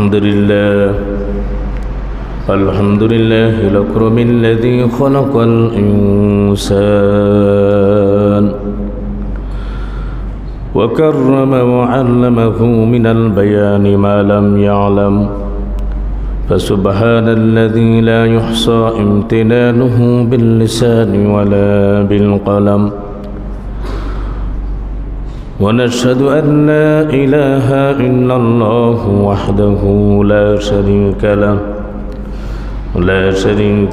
الحمد لله الأكرم الذي خلق الإنسان وكرم وعلمه من البيان ما لم يعلم فسبحان الذي لا يحصى امتنانه باللسان ولا بالقلم ونشهد أن لا إله إلا الله وحده لا شريك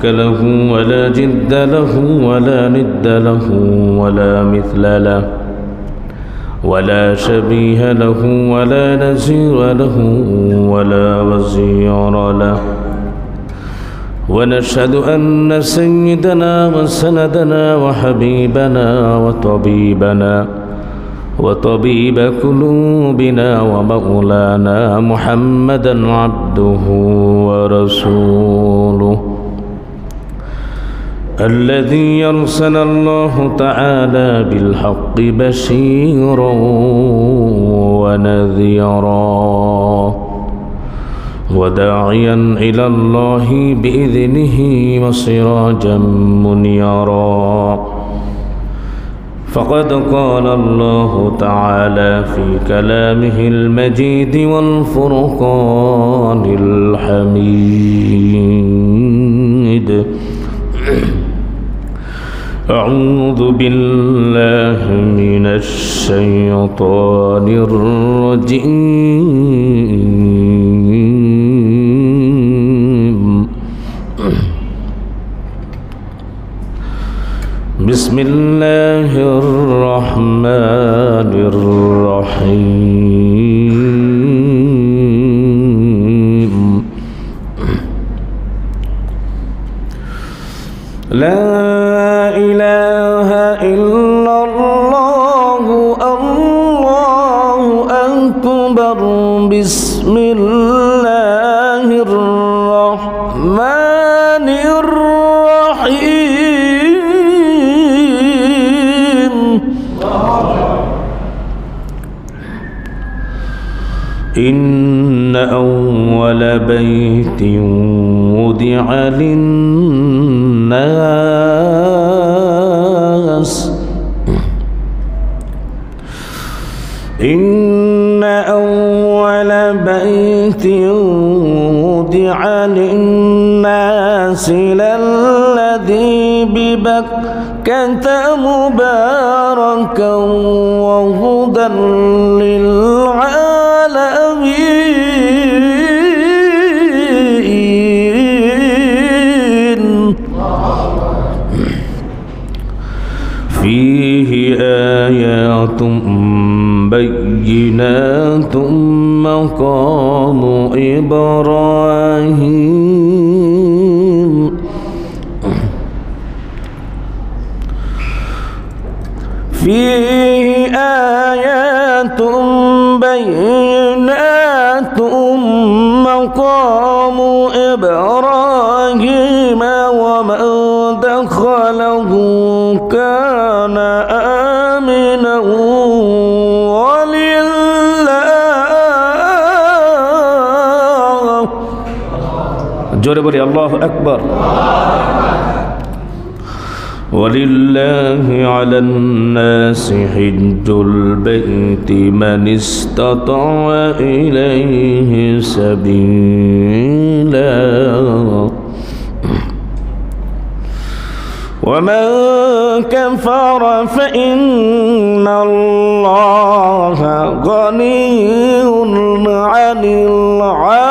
له ولا جد له ولا ند له ولا مثل له ولا شبيه له ولا نزير له ولا وزير له ونشهد أن سيدنا وسندنا وحبيبنا وطبيب قلوبنا ومولانا محمدا عبده ورسوله الذي أرسل الله تعالى بالحق بشيرا ونذيرا وداعيا إلى الله بإذنه وسراجا منيرا فقد قال الله تعالى في كلامه المجيد والفرقان الحميد أعوذ بالله من الشيطان الرجيم بسم الله الرحمن الرحيم لا إله إلا الله الله أكبر بسم الله الرحمن الرحيم إن أول بيت وضع للناس إن أول بيت وضع للناس للذي ببكة مباركا وهدى للعالمين فيه آيات بينات مقام إبراهيم فيه آيات بينات مقام إبراهيم ومن دخله كان آمنا ولله جوري بولي الله أكبر ولله على الناس حج البيت من استطاع إليه سبيلا ومن كفر فإن الله غني عن العالمين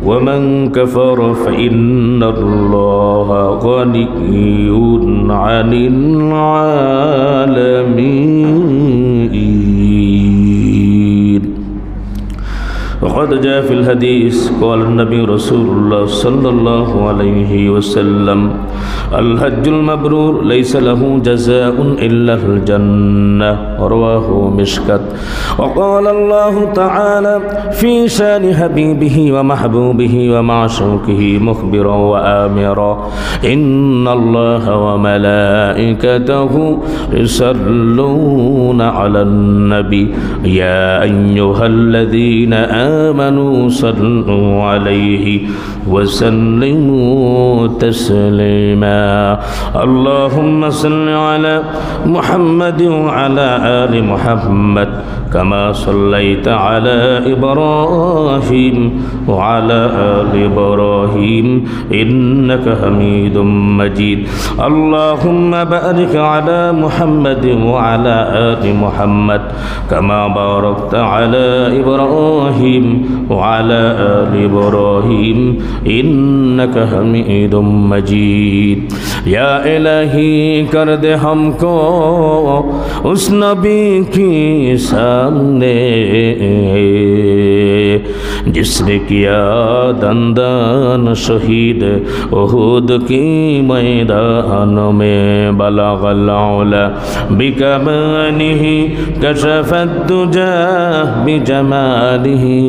ومن كفر فإن الله غني عن العالمين وقد جاء في الحديث قال النبي رسول الله صلى الله عليه وسلم الحج المبرور ليس له جزاء إلا الجنة رواه مشكات. وقال الله تعالى في شان حبيبه ومحبوبه ومعشوقه مخبرا وآمرا إن الله وملائكته يصلون على النبي يا أيها الذين آمنوا صلوا عليه وسلموا تسليما. اللهم صل على محمد وعلى آل محمد كما صليت على إبراهيم وعلى آل إبراهيم إنك حميد مجيد. اللهم بارك على محمد وعلى آل محمد كما باركت على إبراهيم وعلى آل إبراهيم إنك حميد مجيد. या इलाही कर दे हमको उस नबी की सामने जिसने किया दंदन शहीद उहुद की मैदान में बलगल उला बिकमानिही कशफत दुजा बिजमालिही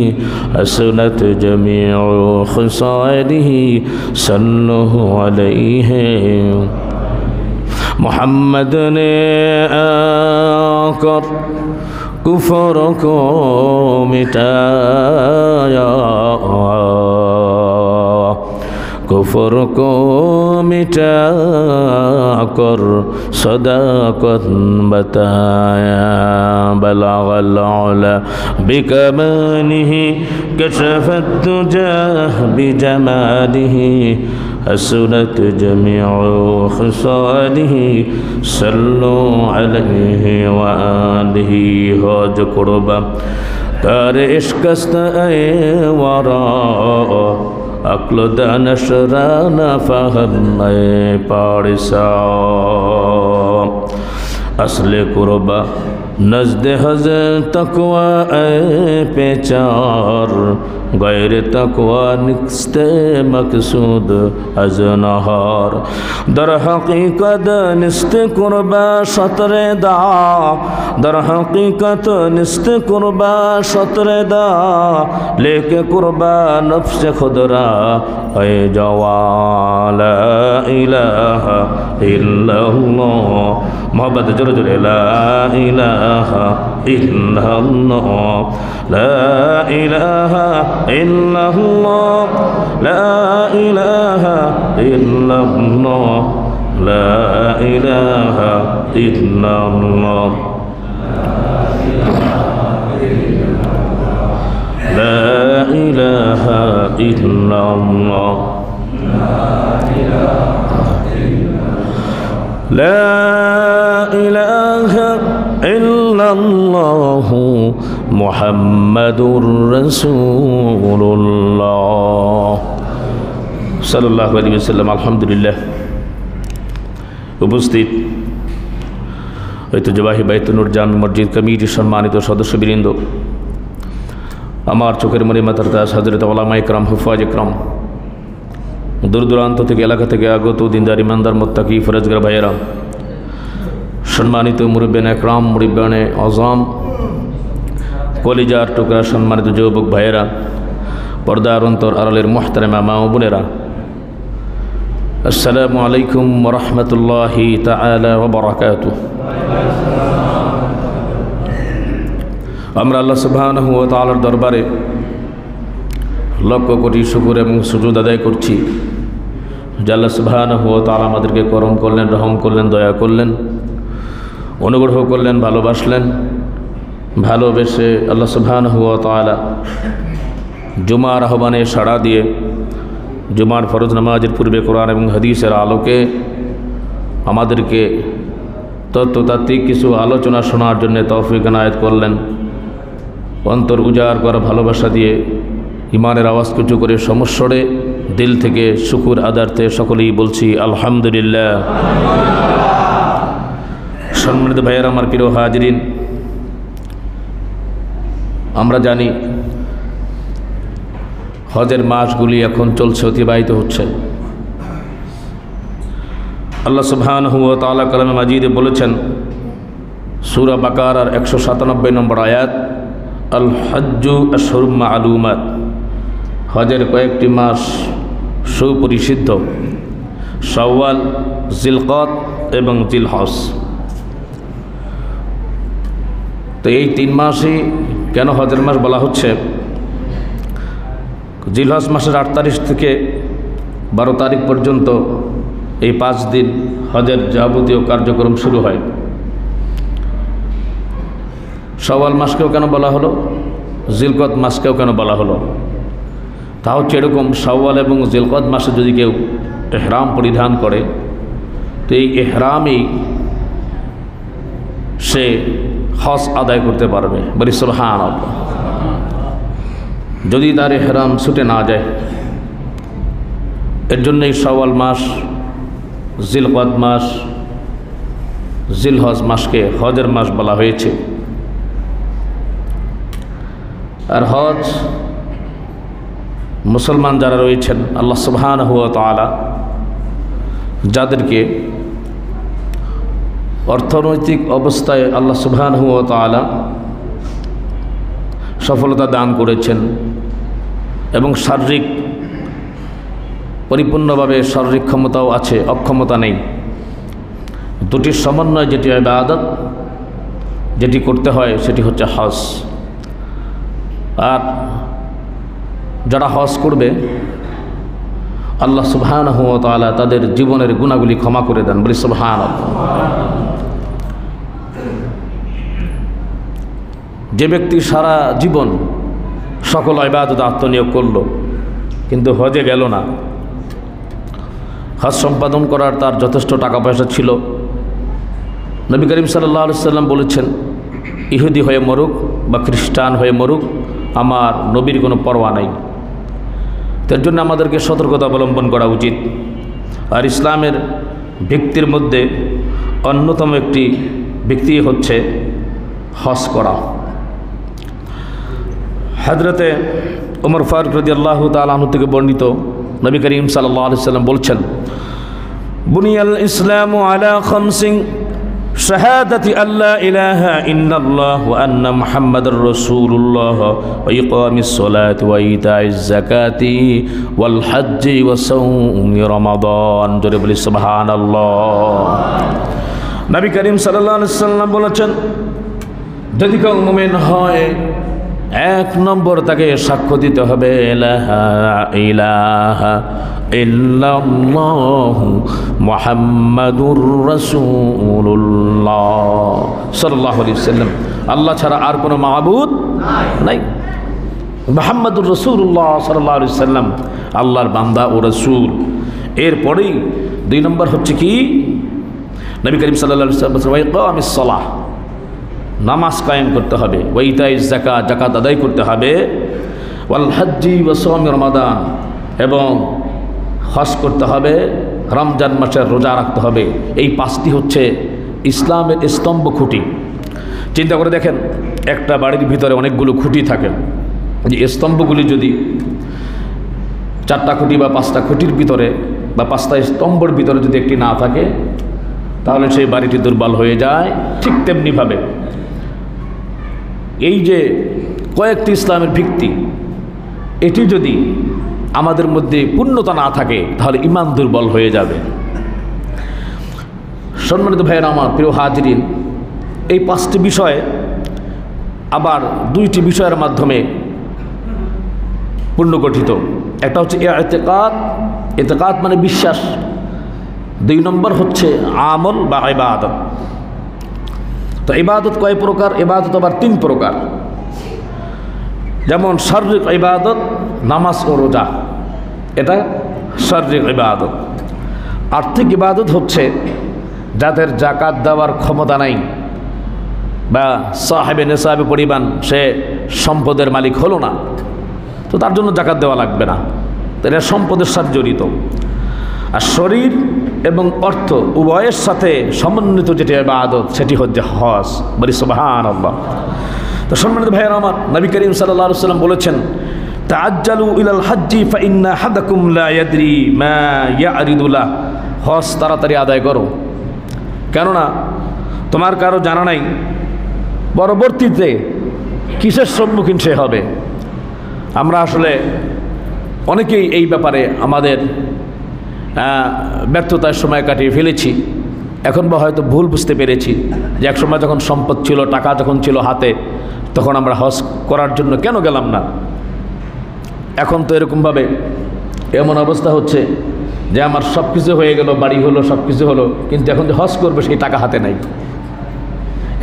हसनत जमीउ खसालिही सल्लल्लाहु अलैहि मोहम्मद ने आकर कुफर को मिटाया कुफर को मिटा कर सदाकत बताया बलगल उला बिकमानिही कशफत दुजा बिजमालिही हसनत जमीउ खसालिही सल्लु अलैहि व आलिहि हज कुर्बा तार इश्कस्त ए वरा अक्ल दानशराना फहम पारिसा असले कुर्बा नज़द हज़ तक़वा पेचार गैर तक़वा निस्ते मकसूद अज़ नहार दर हकीकत निस्ते कुर्बा शतरे दा दर हकीकत निस्ते कुर्बा शतरे दा लेके कुर्बा नफ्स खुदरा ऐ जवाल ला इलाहा इल्लल्लाह मोहब्बत जोर जोरे ला इलाहा इल्लल्लाह ला इलाहा इल्लल्लाह ला इलाहा इल्लल्लाह ला इलाहा इल्लल्लाह ला इलाहा इल्लल्लाह ला इलाहा इल्लल्लाह मुहम्मदुर रसूलुल्लाह सल्लल्लाहु अलैहि वसल्लम। अल्हम्दुलिल्लाह उपस्थित ঐতিহ্যবাহী বাইতুন্নুর জামি মসজিদ কমিটির সম্মানিত সদস্যবৃন্দ, আমার চোখের মনি মাতার তাজ হযরত উলামা ইকরাম হুফাজ ইকরাম, দূর দূরান্ত থেকে এলাকা থেকে আগত দিনদার ইমানদার মুত্তাকি ফরজগার ভাইয়েরা, সম্মানিত মুরব্বিয়ান ইকরাম মুরব্বিয়ানে আযম, কলিজার টুকরা সম্মানিত যুবক ভাইয়েরা, পর্দার অন্তর আড়ালের মুহতারামা মা ও বোনেরা, আসসালামু আলাইকুম ওয়া রাহমাতুল্লাহি তাআলা ওয়া বারাকাতুহু। আমরা আল্লাহ সুবহানাহু ওয়া তাআলার দরবারে লক্ষ কোটি শুকর এবং সুজুদ আদায় করছি যে আল্লাহ সুবহানাহু ওয়া তাআলা আমাদেরকে করম করলেন, রহম করলেন, দয়া করলেন, অনুগ্রহ করলেন, ভালোবাসলেন। ভালোবেসে আল্লাহ সুবহানাহু ওয়া তাআলা জুমার আহ্বানে সাড়া দিয়ে জুমার ফরজ নামাজের পূর্বে কোরআন এবং হাদিসের আলোকে আমাদেরকে তত্ত্বতাত্ত্বিক কিছু আলোচনা শোনার জন্য তৌফিক এনায়েত করলেন। অন্তর উজাড় করা ভালোবাসা দিয়ে ইমানের আওয়াজ কিছু করে সমস্বরে দিল থেকে শুকুর আদার্থে সকলেই বলছি আলহামদুলিল্লাহ। সম্মানিত ভাইয়েরা, আমার প্রিয় হাজিরিন, আমরা জানি হজের মাসগুলি এখন চলছে, অতিবাহিত হচ্ছে। আল্লাহ সুবহানাহু ওয়া তাআলা কালামে মাজিদে বলেছেন, সূরা বাকারার 197 নম্বর আয়াত, আল হজ্জু আশহুরুম মা'লুমাত, হজের কয়েকটি মাস সুপরিসিদ্ধ, শাওয়াল, জিলকদ এবং জিলহজ। তো এই 3 মাসই কেন হজের মাস বলা হচ্ছে? জিলহজ মাসের 8 তারিখ থেকে 12 তারিখ পর্যন্ত এই 5 দিন হজের যাবতীয় কার্যক্রম শুরু হয়। শাওয়াল মাসকেও কেন বলা হলো, জিলকদ মাসকেও কেন বলা হলো? তা হচ্ছে এরকম, শাওয়াল এবং জিলকদ মাসে যদি কেউ ইহরাম পরিধান করে, তো এই ইহরামেই সে হজ আদায় করতে পারবে। বলি সুবহানাল্লাহ। যদি তার ইহরাম ছুটে না যায়, এর জন্যই শাওয়াল মাস, জিলকদ মাস, জিলহজ মাসকে হজের মাস বলা হয়েছে। আর হজ মুসলমান যারা রয়েছেন, আল্লাহ সুবহানাহু ওয়া তাআলা যাদেরকে অর্থনৈতিক অবস্থায় আল্লাহ সুবহানাহু ওয়া তাআলা সফলতা দান করেছেন এবং শারীরিক পরিপূর্ণভাবে শারীরিক ক্ষমতাও আছে, অক্ষমতা নেই, দুটির সমন্বয় যেটি ইবাদত, যেটি করতে হয় সেটি হচ্ছে হজ। আর যারা হজ করবে, আল্লাহ সুবহানাহু ওয়া তাআলা তাদের জীবনের গুনাহগুলি ক্ষমা করে দেন। বলি সুবহানাল্লাহ। যে ব্যক্তি সারা জীবন সকল ইবাদতে আত্মনিয়োগ করলো কিন্তু হজে গেল না, হজ সম্পাদন করার তার যথেষ্ট টাকা পয়সা ছিল, নবী করিম সাল্লাল্লাহু আলাইহি সাল্লাম বলেছেন, ইহুদি হয়ে মরুক বা খ্রিস্টান হয়ে মরুক, আমার নবীর কোনো পরোয়া নাই। তার জন্য আমাদেরকে সতর্কতা অবলম্বন করা উচিত। আর ইসলামের ভিত্তির মধ্যে অন্যতম একটি ভিত্তি হচ্ছে হজ করা। হযরতে ওমর ফারুক রাদিয়াল্লাহু তাআলা আনহু থেকে বর্ণিত, নবী করিম সাল্লাল্লাহু আলাইহি সাল্লাম বলছেন, বুনিয়াল ইসলামু আলা খামসিন শাহাদাতি আল্লা ইলাহা ইল্লাল্লাহ ওয়া আন্না মুহাম্মাদুর রাসূলুল্লাহ ওয়া ইকামিস সালাতি ওয়া ইতাইজ যাকাতি ওয়াল হজ্জি ওয়া সাওমি রমাদান। জোরে বলি সুবহানাল্লাহ। নবী করিম সাল্লাল্লাহু আলাইহি সাল্লাম বলেছেন, যদি কেউ মুমিন হয়, 1 নম্বর তাকে সাক্ষ্য দিতে হবে লা ইলাহা ইল্লাল্লাহ মুহাম্মাদুর রাসূলুল্লাহ সাল্লাল্লাহু আলাইহি ওয়াসাল্লাম, আল্লাহ ছাড়া আর কোনো মাবুদ নাই। মুহাম্মাদুর রাসূলুল্লাহ সাল্লাল্লাহু আলাইহি ওয়াসাল্লাম আল্লাহর বান্দা ও রাসূল। এরপরেই 2 নম্বর হচ্ছে কি, নবী করিম সাল্লাল্লাহু আলাইহি ওয়াসাল্লাম ওয়া ইকামিস সালাহ, নামাজ কায়েম করতে হবে, ওয়া ইতাইজ যাকাত, যাকাত আদায় করতে হবে, ওয়াল হজ্জি ওয়া সাওমি রমাদান, এবং হজ করতে হবে, রমজান মাসের রোজা রাখতে হবে। এই 5টি হচ্ছে ইসলামের স্তম্ভ খুঁটি। চিন্তা করে দেখেন, একটা বাড়ির ভিতরে অনেকগুলো খুঁটি থাকে, যে স্তম্ভগুলি যদি 4টা খুঁটি বা 5টা খুঁটির ভিতরে বা 5টা স্তম্ভের ভিতরে যদি একটি না থাকে, তাহলে সেই বাড়িটি দুর্বল হয়ে যায়। ঠিক তেমনিভাবে এই যে কয়েকটি ইসলামের ভিত্তি, এটি যদি আমাদের মধ্যে পূর্ণতা না থাকে, তাহলে ঈমান দুর্বল হয়ে যাবে। সম্মানিত ভাইয়েরা আমার, প্রিয় হাজিরিন, এই 5টি বিষয় আবার 2টি বিষয়ের মাধ্যমে পুনর্গঠিত। একটা হচ্ছে ইতিকাদ, ইতিকাদ মানে বিশ্বাস। 2 নম্বর হচ্ছে আমল বা ইবাদত। তো ইবাদত কয় প্রকার? ইবাদত আবার 3 প্রকার। যেমন শারীরিক ইবাদত, নামাজ ও রোজা, এটা শারীরিক ইবাদত। আর্থিক ইবাদত হচ্ছে যাদের যাকাত দেওয়ার ক্ষমতা নাই বা সাহেবে নেসাবে পরিমাণ সে সম্পদের মালিক হলো না, তো তার জন্য যাকাত দেওয়া লাগবে না, এটা সম্পদের সাথে জড়িত। আর শরীর এবং অর্থ উভয়ের সাথে সমন্বিত যেটি ইবাদত, সেটি হচ্ছে হজ। বলি সুবহানাল্লাহ। তো সম্মানিত ভাইয়েরা আমার, নবী করিম সাল্লাল্লাহু আলাইহি ওয়াসাল্লাম বলেছেন, তাআজ্জালু ইলাল হাজ্জি ফাইন্না আহাদাকুম লা ইয়াদরি মা ইয়ারিদু লাহ, হজ তাড়াতাড়ি আদায় করো, কেননা তোমার কারো জানা নাই পরবর্তীতে কিসের সম্মুখীন সে হবে। আমরা আসলে অনেকেই এই ব্যাপারে আমাদের ব্যর্থতার সময় কাটিয়ে ফেলেছি। এখন বা হয়তো ভুল বুঝতে পেরেছি যে এক সময় যখন সম্পদ ছিল, টাকা যখন ছিল হাতে, তখন আমরা হজ করার জন্য কেন গেলাম না। এখন তো এরকমভাবে এমন অবস্থা হচ্ছে যে আমার সব কিছু হয়ে গেল, বাড়ি হলো, সব কিছু হলো, কিন্তু এখন যে হজ করবে সেই টাকা হাতে নাই।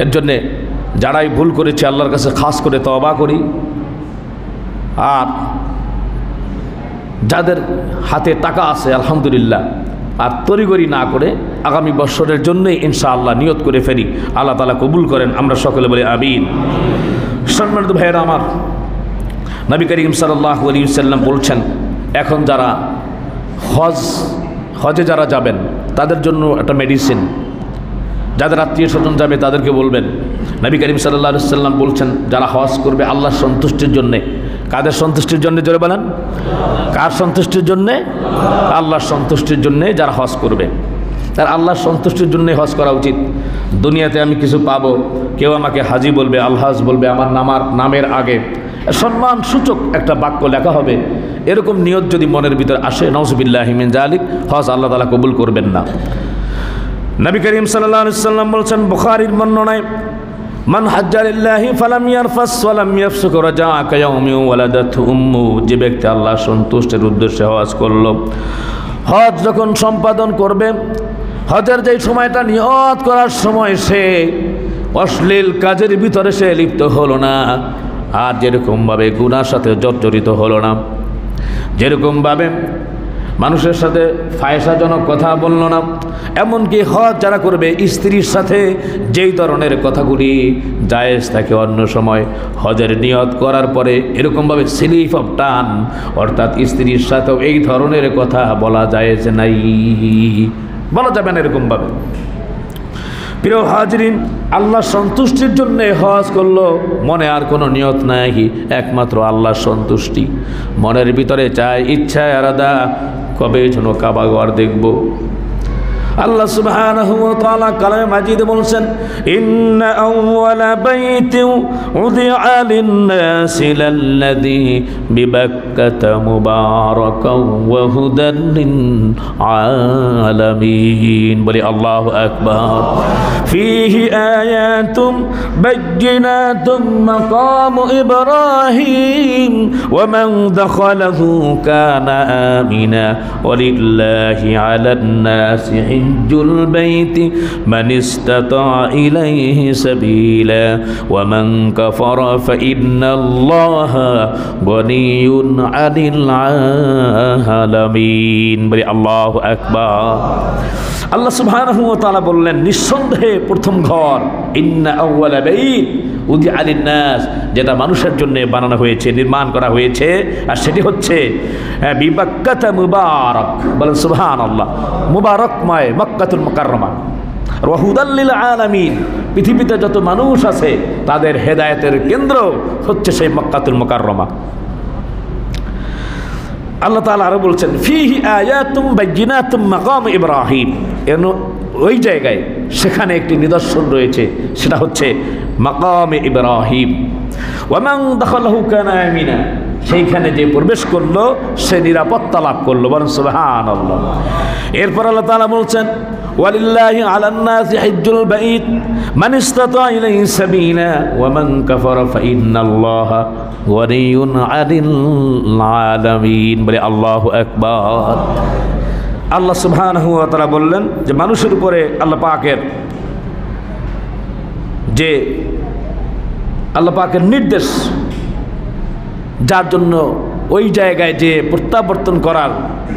এর জন্যে যারাই ভুল করেছে আল্লাহর কাছে খাস করে তওবা করি, আর যাদের হাতে টাকা আছে আলহামদুলিল্লাহ, আর তড়িঘড়ি না করে আগামী বছরের জন্যই ইনশাআল্লাহ নিয়ত করে ফেরি, আল্লাহ তাআলা কবুল করেন, আমরা সকলে বলি আমিন। সম্মানিত ভাইয়েরা আমার, নবী করিম সাল্লাল্লাহু আলাইহি ওয়াসাল্লাম বলছেন, এখন যারা হজে যারা যাবেন তাদের জন্য একটা মেডিসিন, যাদের আত্মীয় স্বজন যাবে তাদেরকে বলবেন। নবী করিম সাল্লাল্লাহু আলাইহি ওয়াসাল্লাম বলছেন, যারা হজ করবে আল্লাহর সন্তুষ্টির জন্যে। কাদের সন্তুষ্টির জন্য জোরে বলেন? কার সন্তুষ্টির জন্যে? আল্লাহর সন্তুষ্টির জন্যে যারা হজ করবে, তার আল্লাহর সন্তুষ্টির জন্যই হজ করা উচিত। দুনিয়াতে আমি কিছু পাবো, কেউ আমাকে হাজি বলবে, আলহাজ বলবে, আমার নামের আগে সম্মান সূচক একটা বাক্য লেখা হবে, এরকম নিয়ত যদি মনের ভিতরে আসে, নাউযুবিল্লাহি মিন যালিক, হজ আল্লাহ তাআলা কবুল করবেন না। নবী করিম সাল্লাল্লাহু আলাইহি ওয়াসাল্লাম বলেছেন বুখারীর বর্ণনায়, মান হাজ্জা লিল্লাহি ফালাম ইয়ারফাস ওয়ালাম ইয়াফসুক রাজাআ কায়াউমি ওয়ালাদাতহু উম্মু, যে ব্যক্তি আল্লাহ সন্তুষ্টির উদ্দেশ্যে হজ করলো, হজ যখন সম্পাদন করবে, হজের যেই সময়টা নিয়ত করার সময় সে অশ্লীল কাজের ভিতরে সে লিপ্ত হলো না, আর যেরকমভাবে গুনার সাথে জর্জরিত হলো না, যেরকমভাবে মানুষের সাথে ফায়সাজনক কথা বলল না, এমনকি হজ যারা করবে স্ত্রীর সাথে যেই ধরনের কথাগুলি জায়েজ থাকে অন্য সময়, হজের নিয়ত করার পরে এরকমভাবে স্লিপ অফ টান, অর্থাৎ স্ত্রীর সাথেও এই ধরনের কথা বলা জায়েজ নাই, বলা যাবে না এরকমভাবে। প্রিয় হাজরিন, আল্লাহ সন্তুষ্টির জন্য হজ করলো, মনে আর কোনো নিয়ত নাই, একমাত্র আল্লাহর সন্তুষ্টি মনের ভিতরে চায়, ইচ্ছায় আলাদা, কবে যেন কাবা ঘর দেখব। আল্লাহ সুবহানাহু ওয়া তাআলা কালামে মাজিদে বলছেন, ইন্না আউওয়ালা বাইতিন উযিআ লিন-নাসি লাল্লাযী বিবাক্কাতা মুবারাকাও ওয়া হুদান লিল-আলামিন। বলি আল্লাহু আকবার। ফীহি আয়াতুম বায়্যিনাতুম মাকামু ইব্রাহিম ওয়া মান দাখালাহু কানা আমিনা ওয়া লিল্লাহি আলান-নাসি হিজ্জুল বাইতি মান ইসতাতা ইলাইহি সাবিলা ওয়া মান কাফারা ফাইন্নাল্লাহা গনিয়্যুন আনিল আলামিন। বলি আল্লাহু আকবার। আল্লাহ সুবহানাহু ওয়া তাআলা বললেন, নিঃসন্দেহে প্রথম ঘর, ইন্না আউওয়ালা বাইত উযিআ লিন-নাস, যেটা মানুষের জন্য বানানো হয়েছে, নির্মাণ করা হয়েছে, আর সেটি হচ্ছে বিবাক্কাতা মুবারাক। বলেন সুবহানাল্লাহ। মুবারকময় মক্কাতুল মুকাররমা, ওয়া হুদাল লিল আলামিন, পৃথিবীতে যত মানুষ আছে তাদের হেদায়েতের কেন্দ্র হচ্ছে সেই মক্কাতুল মুকাররমা। আল্লাহ তাআলা আরো বলছেন, ফীহি আয়াতুম বায়্যিনাতুম মাকাম ইব্রাহিম, ওই জায়গায় সেখানে একটি নিদর্শন রয়েছে, সেটা হচ্ছে মাকামে ইব্রাহিম। ওয়া মান দাখালাহু কানা আমিনা, সেইখানে যে প্রবেশ করলো সে নিরাপত্তা লাভ করলো। বলেন সুবহানাল্লাহ। এরপর আল্লাহ তাআলা বলছেন, ওয়ালিল্লাহি আলান-নাসি হিজ্জুল বাইত মান ইসতাতা ইলাইহি সাবিলা ওয়া মান কাফারা ফাইন্নাল্লাহা গনিয়্যুন আনিল আলামিন। বলে আল্লাহু আকবার। আল্লাহ সুবহানাহু ওয়া তাআলা বললেন যে মানুষের উপরে আল্লাহ পাকের নির্দেশ, যার জন্য ওই জায়গায় যে প্রত্যাবর্তন করার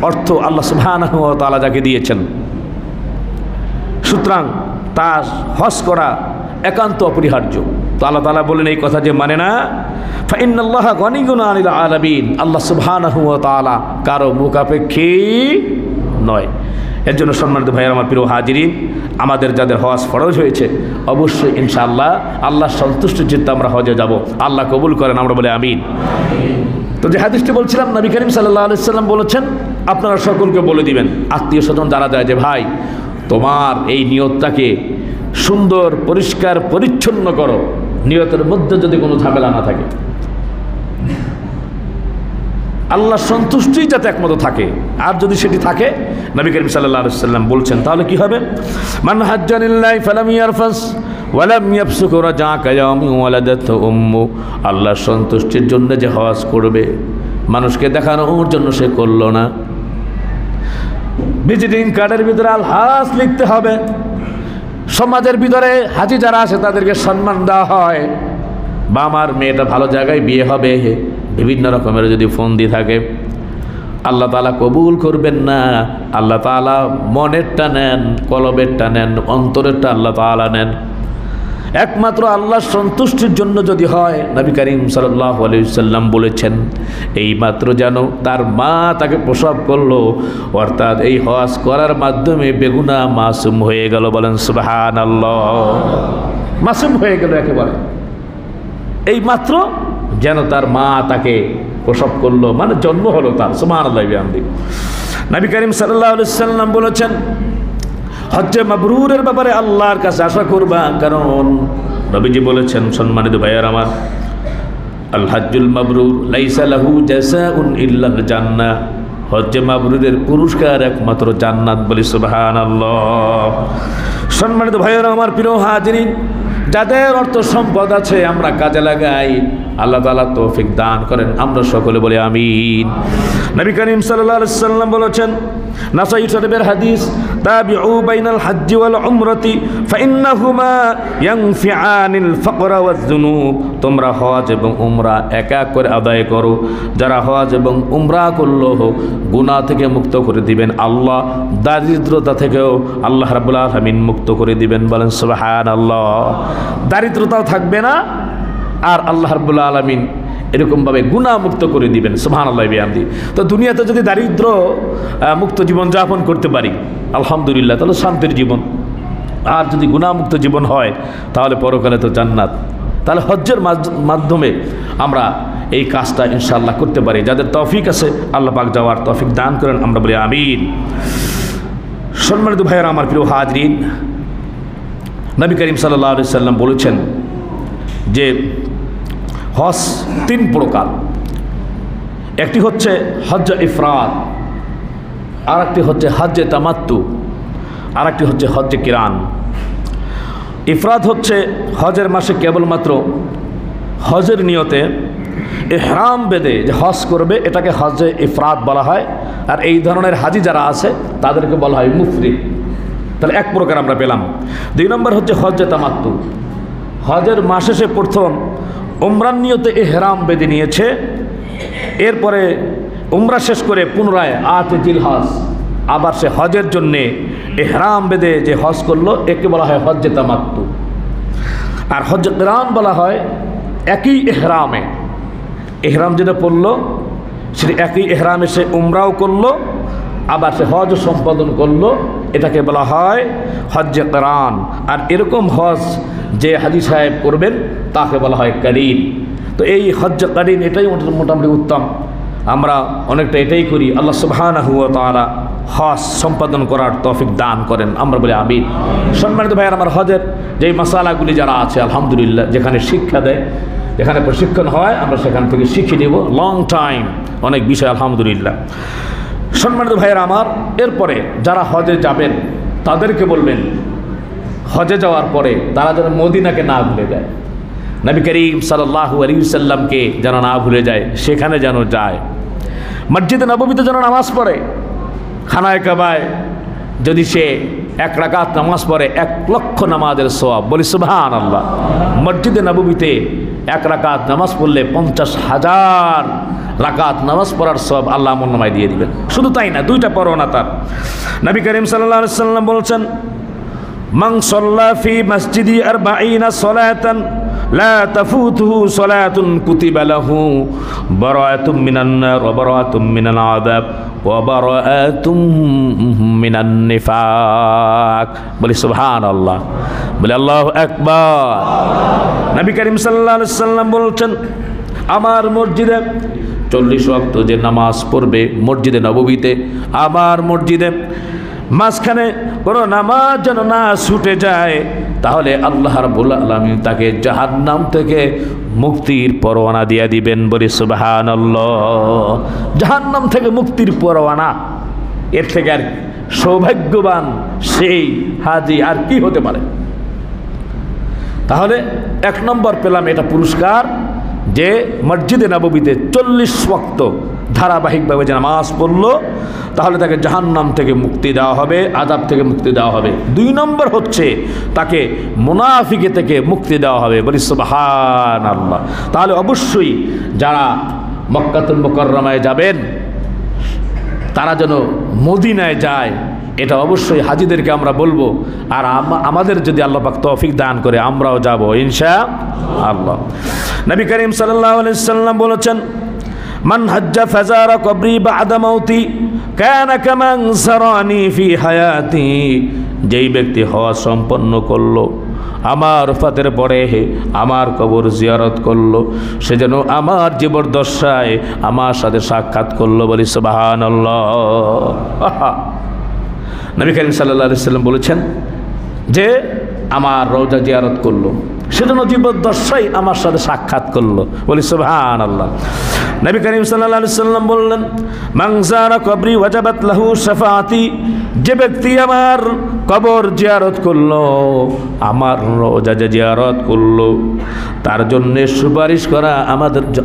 অর্থ আল্লাহ সুবহানাহু ওয়া তাআলা যাকে দিয়েছেন, সুতরাং তার হজ করা একান্ত অপরিহার্য। তো আল্লাহ তাআলা বলেন, এই কথা যে মানে না, ফাইন্নাল্লাহা গনিয়্যুন আনিল আলামিন, আল্লাহ সুবহানাহু ওয়া তাআলা কারো মুখাপেক্ষী নয়। এর জন্য সম্মানিত ভাইয়ের আমার প্রিয় হাজিরিন, আমাদের যাদের হজ ফরজ হয়েছে অবশ্যই ইনশাআল্লাহ আল্লাহর সন্তুষ্টির চিত্তে আমরা হজে যাব। আল্লাহ কবুল করেন, আমরা বলি আমিন। তো যে হাদিসটি বলছিলাম, নবী করিম সাল্লাল্লাহু আলাইহি সাল্লাম বলেছেন আপনারা সকলকে বলে দিবেন, আত্মীয় স্বজন যারা যায়, যে ভাই তোমার এই নিয়তটাকে সুন্দর পরিষ্কার পরিচ্ছন্ন করো, নিয়তের মধ্যে যদি কোনো ঝামেলা না থাকে, আল্লাহ সন্তুষ্টি যাতে একমতো থাকে। আর যদি সেটি থাকে, নবী করিম সাল্লাল্লাহু আলাইহি সাল্লাম বলছেন, তাহলে কি হবে? মান হাজ্জানিল্লাহি ফালাম ইয়ারফাস ওয়ালাম ইয়াফসুক রাজা কায়ামি ওয়ালাদাত উম্মু। আল্লাহর সন্তুষ্টির জন্য যে হজ করবে, মানুষকে দেখানোর জন্য সে করলো না। ভিজিটিং কার্ডের ভিতরে আল হাজ লিখতে হবে। সমাজের ভিতরে হাজি যারা আছে তাদেরকে সম্মান দেওয়া হয়, বা আমার মেয়েটা ভালো জায়গায় বিয়ে হবে, বিভিন্ন রকমের যদি ফোন দিয়ে থাকে, আল্লাহ তাআলা কবুল করবেন না। আল্লাহ তাআলা মনেরটা নেন, কলবেরটা নেন, অন্তরেরটা আল্লাহ তাআলা নেন। একমাত্র আল্লাহর সন্তুষ্টির জন্য যদি হয়, নবী করিম সাল্লাল্লাহু আলাইহি সাল্লাম বলেছেন, এই মাত্র যেন তার মা তাকে প্রসব করলো, অর্থাৎ এই হজ করার মাধ্যমে বেগুনা মাসুম হয়ে গেল। বলেন সুবহানাল্লাহ। মাসুম হয়ে গেল একেবারে, এই মাত্র যেন তার মা তাকে প্রসব করলো, মানে জন্ম হলো তার। সুবহানাল্লাহ বিহামদিহি। নবী করিম সাল্লাল্লাহু আলাইহি সাল্লাম বলেছেন, হজ্জে মাবরুরের ব্যাপারে আল্লাহর কাছে আশা করবা, কারণ নবীজি বলেছেন, সম্মানিত ভাইয়ার আমার, আল হজ্জুল মাবরুর লাইসা লাহু জাযাউন ইল্লাল জান্নাহ। হজ্জে মাবরুরের পুরস্কার একমাত্র জান্নাত। বলি সুবহানাল্লাহ। সম্মানিত ভাইয়ার আমার, প্রিয় হাজিরিন, যাদের অর্থ সম্পদ আছে আমরা কাজে লাগাই, আল্লাহ তাআলা তৌফিক দান করেন। আমরা সকলে বলি আমিন। নবী করিম সাল্লাল্লাহু আলাইহি সাল্লাম বলেছেন, নাসাই শরীফের হাদিস, তাবিউ বাইনাল হজ্জি ওয়াল উমরাতি ফাইন্নাহুমা ইয়ানফিআনিল ফাকরা ওয়াজ যুনুব। তোমরা হজ এবং উমরা এক এক করে আদায় করো। যারা হজ এবং উমরা করলো, গুনাহ থেকে মুক্ত করে দিবেন আল্লাহ, দারিদ্রতা থেকেও আল্লাহ রাব্বুল আলামিন মুক্ত করে দিবেন। বলেন সুবহানাল্লাহ। দারিদ্রতাও থাকবে না, আর আল্লাহ রাব্বুল আলামিন এরকমভাবে গুনাহ মুক্ত করে দিবেন। সুবহানাল্লাহ বিহামদিহি। তো দুনিয়াতে যদি দারিদ্র মুক্ত জীবন যাপন করতে পারি, আলহামদুলিল্লাহ, তাহলে শান্তির জীবন। আর যদি গুনাহ মুক্ত জীবন হয়, তাহলে পরকালে তো জান্নাত। তাহলে হজ্জের মাধ্যমে আমরা এই কাজটা ইনশাআল্লাহ করতে পারি। যাদের তৌফিক আছে, আল্লাহ পাক যাওয়ার তৌফিক দান করেন। আমরা বলি আমিন। সম্মানিত ভাইয়েরা আমার, প্রিয় হাজরিন, নবী করিম সাল্লাল্লাহু আলাইহি সাল্লাম বলেছেন যে হজ তিন প্রকার। একটি হচ্ছে হজ্জে ইফরাদ, আর একটি হচ্ছে হজ্জে তামাত্তু, আর একটি হচ্ছে হজ্জে কিরান। ইফরাদ হচ্ছে হজের মাসে কেবলমাত্র হজের নিয়তে ইহরাম বেঁধে যে হজ করবে, এটাকে হজ্জে ইফরাদ বলা হয়। আর এই ধরনের হাজি যারা আছে তাদেরকে বলা হয় মুফরিদ। তাহলে এক প্রকার আমরা পেলাম। দুই নম্বর হচ্ছে হজ্জে তামাত্তু। হজের মাসে সে প্রথম উমরার নিয়তে ইহরাম বেঁধে নিয়েছে, এরপরে উমরা শেষ করে পুনরায় ৮ জিলহজ আবার সে হজের জন্যে ইহরাম বেঁধে যে হজ করলো, একে বলা হয় হজ্জে তামাত্তু। আর হজ্জে কিরান বলা হয় একই ইহরামে, ইহরাম যেটা পড়লো সেটা একই ইহরামে সে উমরাও করলো, আবার সে হজ সম্পাদন করলো, এটাকে বলা হয় হজ্জে কিরান। আর এরকম হজ যে হাজি সাহেব করবেন তাকে বলা হয় কারিন। তো এই হজ্জে কারিন এটাই মোটামুটি উত্তম। আমরা অনেকটা এটাই করি। আল্লাহ সুবহানাহু ওয়া তাআলা হজ সম্পাদন করার তৌফিক দান করেন। আমরা বলি আমিন। সম্মানিত ভাইয়ের আমার, হজের যেই মাসালাগুলি যারা আছে, আলহামদুলিল্লাহ, যেখানে শিক্ষা দেয়, যেখানে প্রশিক্ষণ হয়, আমরা সেখান থেকে শিখে নেব। লং টাইম অনেক বিষয়, আলহামদুলিল্লাহ। সম্মানিত ভাইয়ের আমার, এরপরে যারা হজে যাবেন তাদেরকে বলবেন, হজে যাওয়ার পরে তারা যেন মদিনাকে না ভুলে যায়, নবী করিম সাল্লাল্লাহু আলাইহি ওয়াসাল্লামকে যেন না ভুলে যায়, সেখানে যেন যায়। মসজিদে নববীতে যেন নামাজ পড়ে। খানায়ে কাবায় যদি সে 1 রাকাত নামাজ পড়ে, 1 লক্ষ নামাজের সওয়াব। বলি সুবহানাল্লাহ। মসজিদে নববীতে 1 রাকাত নামাজ পড়লে 50,000 রাকাত নামাজ পড়ার সওয়াব আল্লাহ আমল নামায় দিয়ে দিবেন। শুধু তাই না, 2টা পরোনা তার। নবী করিম সাল্লাল্লাহু আলাইহি ওয়াসাল্লাম বলেছেন, মান সাল্লা ফি মসজিদি 40 সালাতান লা তাফুতুহু সালাতুন কুতিবা লাহু বারাআতুম মিনান নার ওয়া বারাআতুম মিনাল আযাব ওয়া বারাআতুম মিনান নিফাক। বলি সুবহানাল্লাহ। বলি আল্লাহু আকবার। নবী করিম সাল্লাল্লাহু আলাইহি ওয়াসাল্লাম বলেছেন, আমার মসজিদে 40 ওয়াক্ত যে নামাজ পড়বে মসজিদে নববীতে, আমার মসজিদে, মাঝখানে কোনো নামাজ যেন না ছুটে যায়, তাহলে আল্লাহ রাব্বুল আলামিন তাকে জাহান্নাম থেকে মুক্তির পরোয়ানা দিয়ে দিবেন। বলি সুবহানাল্লাহ। জাহান্নাম থেকে মুক্তির পরোয়ানা, এর থেকে আর সৌভাগ্যবান সেই হাজি আর কি হতে পারে? তাহলে 1 নম্বর পেলাম এটা পুরস্কার যে মসজিদে নববীতে 40 ওয়াক্ত ধারাবাহিকভাবে যে নামাজ পড়লো, তাহলে তাকে জাহান্নাম থেকে মুক্তি দেওয়া হবে, আযাব থেকে মুক্তি দেওয়া হবে। 2 নম্বর হচ্ছে তাকে মুনাফিকি থেকে মুক্তি দেওয়া হবে। বলি সুবহানাল্লাহ। তাহলে অবশ্যই যারা মক্কাতুল মুকাররমায় যাবেন তারা যেন মদিনায় যায়, এটা অবশ্যই হাজিদেরকে আমরা বলবো। আর আমাদের যদি আল্লাহ পাক তৌফিক দান করে আমরাও যাব ইনশাআল্লাহ। নবী করিম সাল্লাল্লাহু আলাইহি ওয়াসাল্লাম বলেছেন, মান হাজ্জা ফাজারা কবরি বা'দা মাউতি কানা কামান সারানি ফি হায়াতি। যেই ব্যক্তি হজ সম্পন্ন করলো, আমার ফাতের পরে আমার কবর জিয়ারত করলো, সে যেন আমার জীবদ্দশায় আমার সাথে সাক্ষাৎ করলো। বলি সুবহানাল্লাহ। নবী করিম সাল্লাল্লাহু আলাইহি ওয়াসাল্লাম বলেছেন যে আমার রওজা জিয়ারত করলো, সেজন্য জীবদ্দশায় আমার সাথে সাক্ষাৎ করলো। বলি সুবহানাল্লাহ। নবী করিম সাল্লাল্লাহু আলাইহি ওয়াসাল্লাম বললেন, মান যারা কবরি ওয়াজাবাত লাহু শাফাআতি। যে ব্যক্তি আমার কবর জিয়ারত করলো, আমার রওজা জিয়ারত করলো, তার জন্য সুপারিশ করা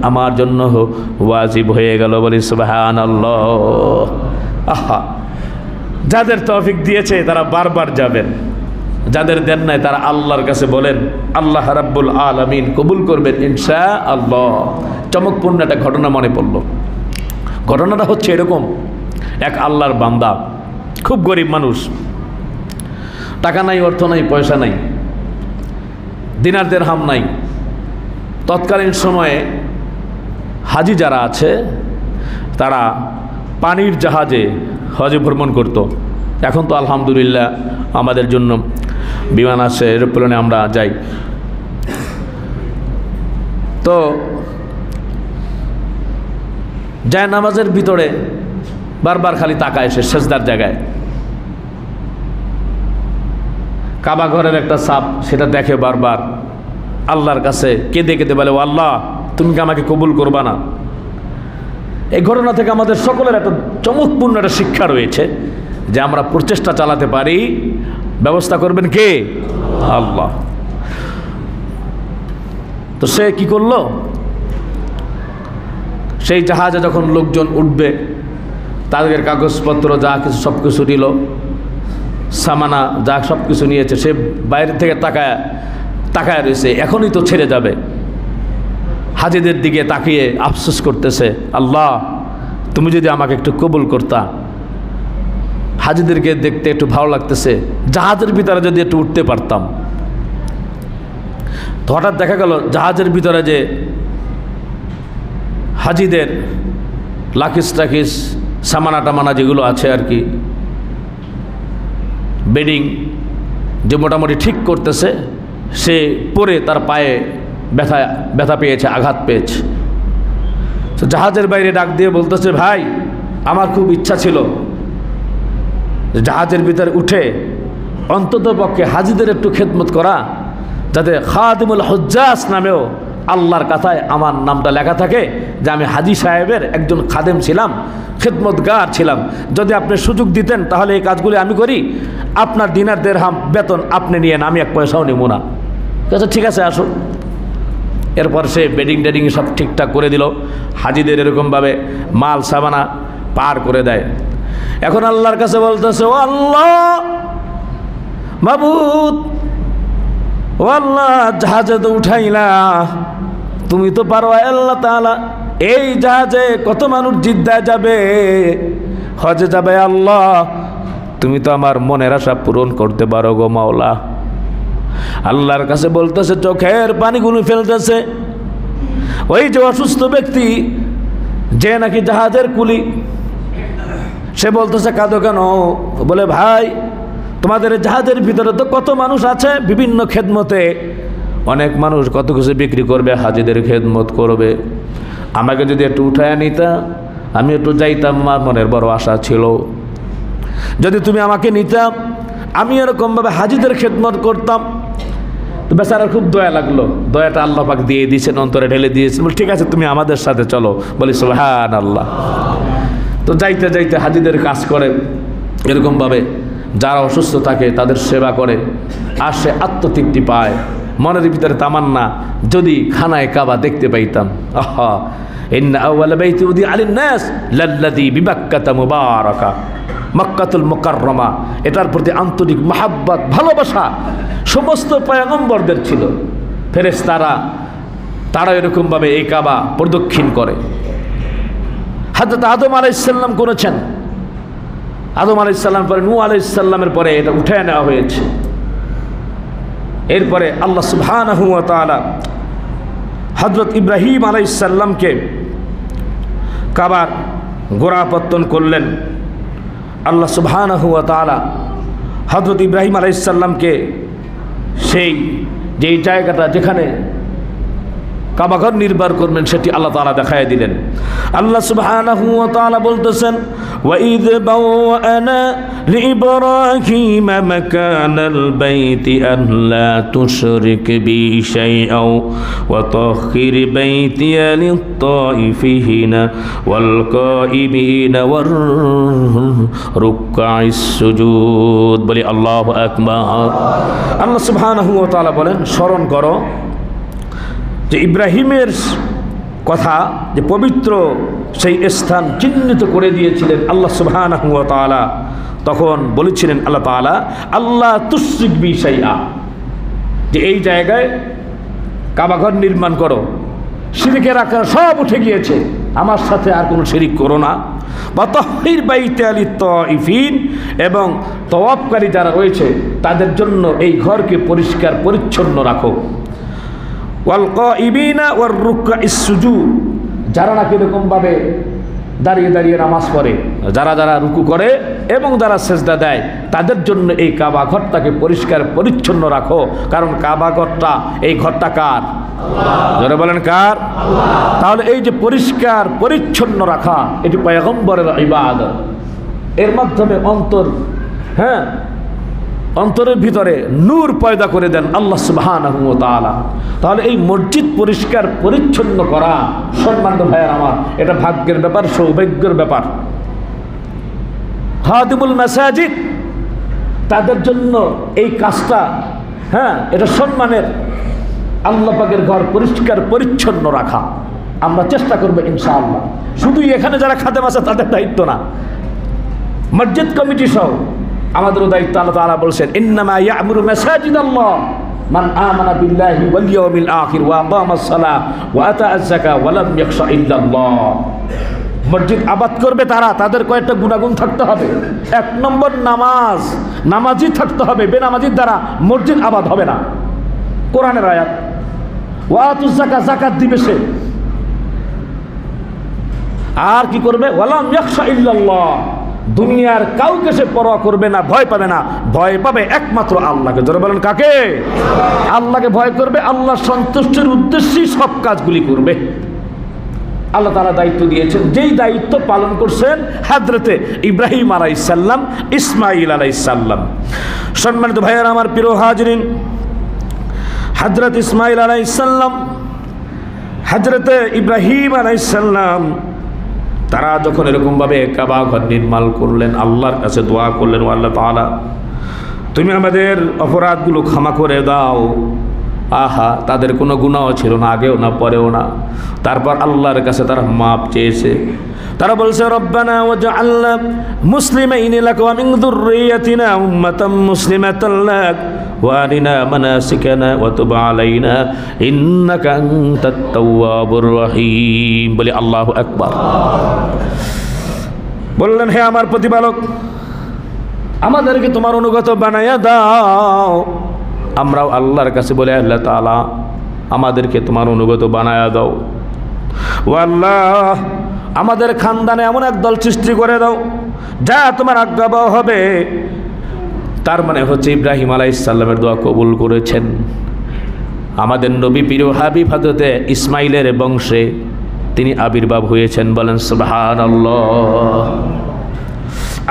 আমার জন্য ওয়াজিব হয়ে গেল। বলি সুবহানাল্লাহ। আহা, যাদের তৌফিক দিয়েছে তারা বারবার যাবেন, যাদের দেন নাই তারা আল্লাহর কাছে বলেন, আল্লাহ রাব্বুল আলামিন কবুল করবেন ইনশাআল্লাহ। চমকপূর্ণ একটা ঘটনা মনে পড়ল। ঘটনাটা হচ্ছে এরকম, এক আল্লাহর বান্দা, খুব গরিব মানুষ, টাকা নাই, অর্থ নাই, পয়সা নাই, দিনার দিরহাম নাই। তৎকালীন সময়ে হাজি যারা আছে তারা পানির জাহাজে হজে ভ্রমণ করত। এখন তো আলহামদুলিল্লাহ আমাদের জন্য বিমান আছে, এরোপ্লেনে আমরা যাই। তো যায় নামাজের ভিতরে বারবার খালি তাকায় সে সেজদার জায়গায়, কাবা ঘরের একটা সাপ সেটা দেখে বারবার, আল্লাহর কাছে কেঁদে কেঁদে বলে, ও আল্লাহ, তুমি কি আমাকে কবুল করবা না? এই ঘটনা থেকে আমাদের সকলের একটা চমকপূর্ণ একটা শিক্ষা রয়েছে যে আমরা প্রচেষ্টা চালাতে পারি, ব্যবস্থা করবেন কে? আল্লাহ। তো সে কি করলো, সেই জাহাজে যখন লোকজন উঠবে তাদের কাগজপত্র যা কিছু সব কিছু নিল, সামানা যা সব কিছু নিয়েছে, সে বাইরে থেকে তাকায় রয়েছে, এখনই তো ছেড়ে যাবে। হাজিদের দিকে তাকিয়ে আফসোস করতেছে, আল্লাহ তুমি যদি আমাকে একটু কবুল করতা। হাজিদেরকে দেখতে একটু ভালো লাগতেছে, জাহাজের ভিতরে যদি একটু উঠতে পারতাম। তো হঠাৎ দেখা গেল জাহাজের ভিতরে যে হাজিদের লাকিস টাকিস সামানা টামানা যেগুলো আছে আর কি, বেডিং যে মোটামুটি ঠিক করতেছে, সে পরে তার পায়ে ব্যথা পেয়েছে, আঘাত পেয়েছে। তো জাহাজের বাইরে ডাক দিয়ে বলতেছে, ভাই আমার খুব ইচ্ছা ছিল জাহাজের ভিতরে উঠে অন্তত পক্ষে হাজিদের একটু খেদমত করা, যাতে খাদিমুল হুজ্জাজ নামেও আল্লাহর কথায় আমার নামটা লেখা থাকে যে আমি হাজি সাহেবের একজন খাদেম ছিলাম, খেদমতগার ছিলাম। যদি আপনি সুযোগ দিতেন তাহলে এই কাজগুলি আমি করি, আপনার দিনার দিরহাম বেতন আপনি নিয়েন, আমি 1 পয়সাও নেব না। ঠিক আছে আসো। এরপর সে বেডিং টেডিং সব ঠিকঠাক করে দিল, হাজিদের এরকমভাবে মাল সাবানা পার করে দেয়। এখন আল্লাহর কাছে বলতেছে, ও আল্লাহ মাবুদ, ও আল্লাহ জাহাজে তো উঠাইলা, তুমি তো পারো আল্লাহ তাআলা, এই জাহাজে কত মানুষ জিদ্দায় যাবে, হজে যাবে, আল্লাহ তুমি তো আমার মনের আশা পূরণ করতে পারো গো মাওলা। আল্লাহর কাছে বলতেছে, চোখের পানিগুলো ফেলতেছে। ওই যে অসুস্থ ব্যক্তি যে নাকি জাহাজের কুলি, সে বলতেছে, কাঁদো কেন? বলে, ভাই তোমাদের জাহাজের ভিতরে তো কত মানুষ আছে বিভিন্ন খেদমতে, অনেক মানুষ কত কিছু বিক্রি করবে, হাজিদের খেদমত করবে। আমাকে যদি একটু উঠায় নিতা, আমি একটু যাইতাম, আমার মনের বড় আশা ছিল। যদি তুমি আমাকে নিতা, আমি এরকমভাবে হাজিদের খেদমত করতাম। তো বেচারার খুব দয়া লাগলো, দয়াটা আল্লাহ পাক দিয়ে দিয়েছেন, অন্তরে ঢেলে দিয়েছেন। বল ঠিক আছে, তুমি আমাদের সাথে চলো। বলি সুবহানাল্লাহ। তো যাইতে যাইতে হাজিদের কাজ করে, এরকমভাবে যারা অসুস্থ থাকে তাদের সেবা করে, আর সে আত্মতৃপ্তি পায়। মনের ভিতরে তামান্না, যদি খানায় কাবা দেখতে পাইতাম। আহা, ইন্না আউয়ালা বাইতি উদিয়া লিন-নাস লাল্লাযী বিবাক্কাতা মুবারাকা, মক্কাতুল মুকাররমা। এটার প্রতি আন্তরিক মহাব্বত, ভালোবাসা সমস্ত পয়গম্বরদের ছিল। ফেরেশতারা তারা এরকমভাবে এই কাবা প্রদক্ষিণ করে। হযরত আদম আলাইহিস সালাম করেছেন। আদম আলাইহিস সালাম পরে নূহ আলাইহিস সালামের পরে এটা উঠে নেওয়া হয়েছে। এরপরে আল্লাহ সুবহানাহু ওয়া তাআলা হযরত ইব্রাহিম আলাইহিস সালামকে কাবার গোড়াপত্তন করলেন। আল্লাহ সুবহানাহু ওয়া তাআলা হযরত ইব্রাহিম আলাইহিস সালামকে সেই যেই জায়গাটা যেখানে কাবাঘর নির্মাণ করবেন সেটি আল্লাহ তাআলা দেখায় দিলেন। আল্লাহ সুবহানাহু ওয়া তাআলা বলতেছেন, ওয়া ইয বাওয়ানা লিইব্রাহিমা মাকানাল বাইতি আন লা তুশরিক বি শাইআও ওয়া তাহহির বাইতিয়া লিত-তাইফিনা ওয়াল কাইমিনা ওয়ার রুকআইস সুজুদ। বলি আল্লাহু আকবার। আল্লাহ সুবহানাহু ওয়া তাআলা বলেন, স্মরণ করো যে ইব্রাহিমের কথা, যে পবিত্র সেই স্থান চিহ্নিত করে দিয়েছিলেন আল্লাহ সুবহানাহু ওয়া তাআলা। তখন বলেছিলেন আল্লাহ তাআলা, আল্লাহ তুশরিক বি শাইআ, যে এই জায়গায় কাবাঘর নির্মাণ করো, শিরকের আকার সব উঠে গিয়েছে, আমার সাথে আর কোনো শিরিক করো না। ওয়া তাহহির বাইতিয়া লিত-তাইফিন, এবং তওয়াফকারী যারা রয়েছে তাদের জন্য এই ঘরকে পরিষ্কার পরিচ্ছন্ন রাখো। ওয়াল কাইমিনা ওয়ার রুকআইস সুজুদ, যারা নাকি এরকমভাবে দাঁড়িয়ে দাঁড়িয়ে নামাজ পড়ে, যারা যারা রুকু করে এবং যারা সেজদা দেয়, তাদের জন্য এই কাবা ঘরটাকে পরিষ্কার পরিচ্ছন্ন রাখো। কারণ কাবা ঘরটা, এই ঘরটা কার? যারা বলেন কার? তাহলে এই যে পরিষ্কার পরিচ্ছন্ন রাখা, এটি পয়গম্বরের ইবাদত। এর মাধ্যমে অন্তরের ভিতরে নূর পয়দা করে দেন আল্লাহ সুবহানাহু ওয়া তাআলা। তাহলে এই মসজিদ পরিষ্কার পরিচ্ছন্ন করা, সম্মানিত ভাইয়ের আমার, এটা ভাগ্যের ব্যাপার, সৌভাগ্যের ব্যাপার। খাদিমুল মাসাজিদ, তাদের জন্য এই কাজটা, এটা সম্মানের। আল্লাহ পাকের ঘর পরিষ্কার পরিচ্ছন্ন রাখা আমরা চেষ্টা করব ইনশাআল্লাহ। শুধু এখানে যারা খাদেম আছে তাদের দায়িত্ব না, মসজিদ কমিটি সহ আমাদেরও দায়িত্ব। আল্লাহ তাআলা বলছেন, ইন্নামা ইয়া'মুরু মাসাজিদাল্লাহ মান আমানা বিল্লাহি ওয়াল ইয়াউমিল আখির ওয়া আকামাস সালাহ ওয়া আতাআজ যাকাত ওয়া লাম ইয়াখশা ইল্লাল্লাহ। মসজিদ আবাদ করবে তারা, তাদের কয়েকটা গুণাগুণ থাকতে হবে। 1 নম্বর, নামাজি থাকতে হবে। বেনামাজির দ্বারা মসজিদ আবাদ হবে না। কোরআনের আয়াত, ওয়া আতুজ যাকাত, যাকাত দিবে সে। আর কি করবে? ওয়া লাম ইয়াখশা ইল্লাল্লাহ, দুনিয়ার কাউকে সে পরোয়া করবে না, ভয় পাবে না। ভয় পাবে একমাত্র আল্লাহকে। ধরে বলেন কাকে? আল্লাহকে ভয় করবে, আল্লাহর সন্তুষ্টির উদ্দেশ্যেই সব কাজগুলি করবে। আল্লাহ তাআলা দায়িত্ব দিয়েছেন, যেই দায়িত্ব পালন করছেন হযরতে ইব্রাহিম আলাইহিস সালাম, ইসমাঈল আলাইহিস সালাম। সম্মানিত ভাইয়েরা আমার, প্রিয় হাজিরিন, হযরত ইসমাঈল আলাইহিস সালাম, হযরতে ইব্রাহিম আলাইহিস সালাম, তারা যখন এরকমভাবে কাবা ঘর নির্মাণ করলেন, আল্লাহর কাছে দোয়া করলেন, ও আল্লাহ তাআলা, তুমি আমাদের অপরাধগুলো ক্ষমা করে দাও। আহা, তাদের কোনো গুনাহ ছিল না, আগেও না পরেও না। তারপর আল্লাহর কাছে তারা মাপ চেয়েছে। তারা বলছে, রব্বানা ওয়াজআলনা মুসলিমাইনি লাকা ওয়া মিন যুররিয়াতিনা উম্মাতাম মুসলিমাতান লাক ওয়া আরিনা মানাসিকানা ওয়া তুব আলাইনা ইন্নাকা আনতাত তাওয়াবুর রহিম। বলি আল্লাহু আকবার। বললেন, হে আমার প্রতিপালক, আমাদেরকে তোমার অনুগত বানায়া দাও। আমরাও আল্লাহর কাছে বলে, আল্লাহ তাআলা আমাদেরকে তোমার অনুগত বানায়া দাও। ও আল্লাহ, আমাদের খানদানে এমন এক দল সৃষ্টি করে দাও যা তোমার আজ্ঞাবহ হবে। তার মানে হচ্ছে ইব্রাহিম আলাইহিস সালামের দোয়া কবুল করেছেন। আমাদের নবী প্রিয় হাবিব হযরতে ইসমাইলের বংশে তিনি আবির্ভাব হয়েছেন। বলেন সুবহানাল্লাহ।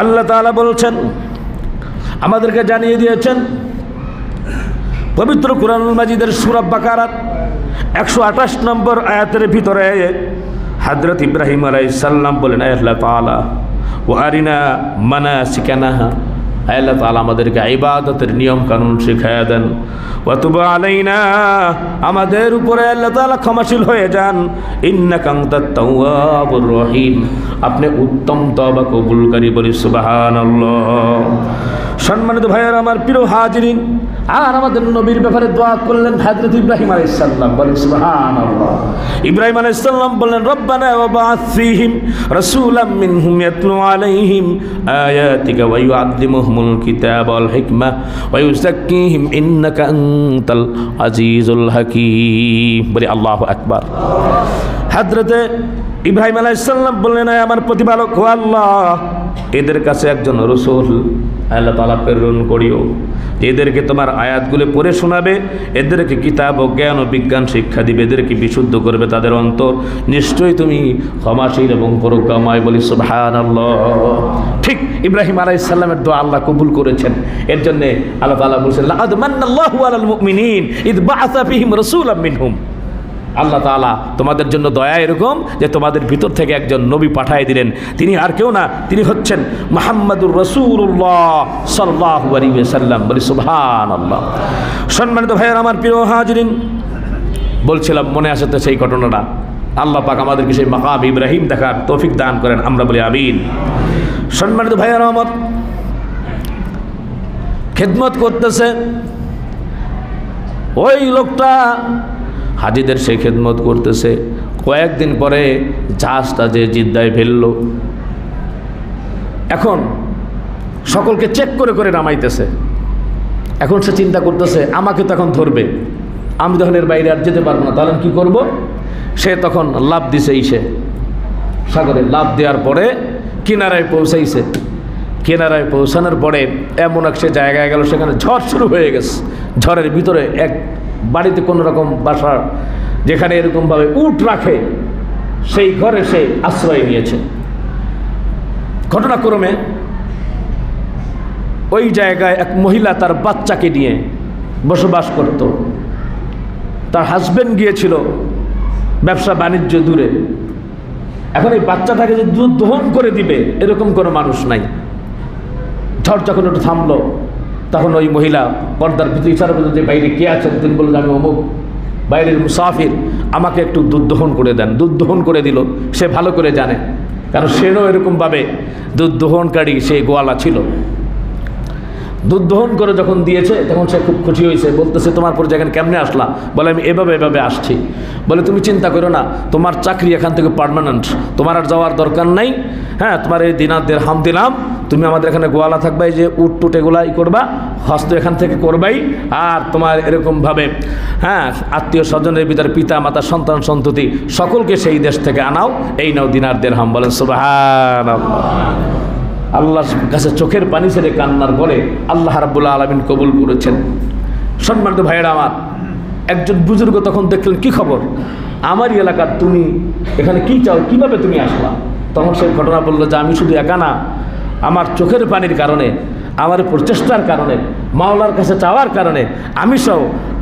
আল্লাহ তাআলা বলছেন, আমাদেরকে জানিয়ে দিয়েছেন পবিত্র কুরআনুল মাজিদের সূরা বাকারার 128 নম্বর আয়াতের ভিতরে হযরত ইব্রাহিম আলাইহিস সালাম বলেন, আল্লাহ তাআলা ওয়া আরিনা মানাসিকানা, আল্লাহ তাআলা আমাদেরকে ইবাদতের নিয়ম কানুন শিখায়া দেন। ওয়া তুব আলাইনা, আমাদের উপরে আল্লাহ তাআলা ক্ষমাশীল হয়ে যান। ইন্নাকা আনতাত তাওয়াবুর রহিম, আপনি উত্তম তওবা কবুলকারী। বলি সুবহানাল্লাহ। সম্মানিত ভাইয়েরা আমার, প্রিয় হাজিরিন, আর আমাদের নবীর ব্যাপারে দোয়া করলেন হযরত ইব্রাহিম আলাইহিস সালাম। বলেন সুবহানাল্লাহ। ইব্রাহিম আলাইহিস সালাম বললেন, রব্বানা ওয়াবআথ ফীহিম রাসূলাম মিনহুম ইয়াতলু আলাইহিম আয়াতিকা ওয়া ইউআল্লিমুহুমুল কিতাবা ওয়াল হিকমা ওয়া ইউযাক্কিহিম ইন্নাকা আনতাল আজিজুল হাকীম। বলি আল্লাহু আকবার। হযরত ইব্রাহিম আলাইহিস সালাম বললেন, আমার প্রতিপালক ও আল্লাহ, এদের কাছে একজন রাসূল আল্লাহ তাআলা প্রেরণ করিও, এদেরকে তোমার আয়াতগুলো পড়ে শোনাবে, এদেরকে কিতাব ও জ্ঞান ও বিজ্ঞান শিক্ষা দিবে, এদেরকে বিশুদ্ধ করবে তাদের অন্তর। নিশ্চয়ই তুমি ক্ষমাশীল এবং পরকাময়। বলি সুবহানাল্লাহ। ঠিক ইব্রাহিম আলাইহিস সালামের দোয়া আল্লাহ কবুল করেছেন। এর জন্য আল্লাহ তাআলা বলেছেন, লাকাদ মান্নাল্লাহু আলাল মুমিনিন ইয বাআসা ফীহিম রাসূলাম মিনহুম। আল্লাহ তাআলা তোমাদের জন্য দয়া এরকম যে তোমাদের ভিতর থেকে একজন নবী পাঠিয়ে দিলেন। তিনি আর কেউ না, তিনি হচ্ছেন মুহাম্মাদুর রাসূলুল্লাহ সাল্লাল্লাহু আলাইহি ওয়াসাল্লাম। বলি সুবহানাল্লাহ। সম্মানিত ভাইয়েরা আমার, প্রিয় হাজিরিন, বলছিলাম মনে আসে তো সেই ঘটনাটা। আল্লাহ পাক আমাদেরকে সেই মাকাম ইব্রাহিম দেখার তৌফিক দান করেন, আমরা বলি আমিন। সম্মানিত ভাইয়েরা আমার, খেদমত করতেছে ওই লোকটা, হাজিদের সেই খেদমত করতেছে। কয়েকদিন পরে জাহাজটা যে জিদ্দায় ফেলল, এখন সকলকে চেক করে করে নামাইতেছে। এখন সে চিন্তা করতেছে, আমাকে তো এখন ধরবে, আমি তখন এর বাইরে আর যেতে পারবো না, তাহলে কি করব? সে তখন লাফ দিছে, সে সাগরে লাফ দেওয়ার পরে কিনারায় পৌঁছাইছে। কিনারায় পৌঁছানোর পরে এমন এক সে জায়গায় গেল, সেখানে ঝড় শুরু হয়ে গেছে। ঝড়ের ভিতরে এক বাড়িতে কোনো রকম বাসা, যেখানে এরকমভাবে উট রাখে, সেই ঘরে সে আশ্রয় নিয়েছে। ঘটনাক্রমে ওই জায়গায় এক মহিলা তার বাচ্চাকে নিয়ে বসবাস করত। তার হাজবেন্ড গিয়েছিল ব্যবসা বাণিজ্য দূরে। এখন এই বাচ্চাটাকে যে দুধ দহন করে দিবে এরকম কোনো মানুষ নাই। ঝড় যখন একটু থামলো, তখন ওই মহিলা পর্দার ভিতরে ইশারা করলেন যে বাইরে কে আছেন? তিনি বললেন, আমি অমুক বাইরের মুসাফির, আমাকে একটু দুধ দহন করে দেন। দুধ দহন করে দিল। সে ভালো করে জানে, কারণ সেও এরকমভাবে দুধ দহনকারী সে গোয়ালা ছিল। দুধ দহন করে যখন দিয়েছে তখন সে খুব খুশি হয়েছে। বলতেছে, তোমার পর যেখানে কেমনে আসলা? বলে, আমি এভাবে এভাবে আসছি। বলে, তুমি চিন্তা করো না, তোমার চাকরি এখান থেকে পার্মানেন্ট, তোমার আর যাওয়ার দরকার নাই। হ্যাঁ, তোমার এই দিনার দেড়হাম দিলাম, তুমি আমাদের এখানে গোয়ালা থাকবে, যে উট টুট এগুলাই করবা, হস্ত এখান থেকে করবাই। আর তোমার এরকমভাবে আত্মীয় স্বজনের ভিতরে পিতা মাতা সন্তান সন্ততি সকলকে সেই দেশ থেকে আনাও, এই নাও দিনার দেড়হাম। বলেন সুবহানাল্লাহ। আল্লাহর কাছে চোখের পানি ছেড়ে কান্নার পরে আল্লাহ রাব্বুল আলামিন কবুল করেছেন। সম্মানিত ভাইয়েরা আমার, একজন বুজুর্গ তখন দেখলেন, কি খবর, আমারই এলাকার, তুমি এখানে কি চাও, কিভাবে তুমি আসলা? তখন সেই ঘটনা বললো যে, আমি শুধু একা না, আমার চোখের পানির কারণে, আমার প্রচেষ্টার কারণে, মাওলার কাছে চাওয়ার কারণে আমি সহ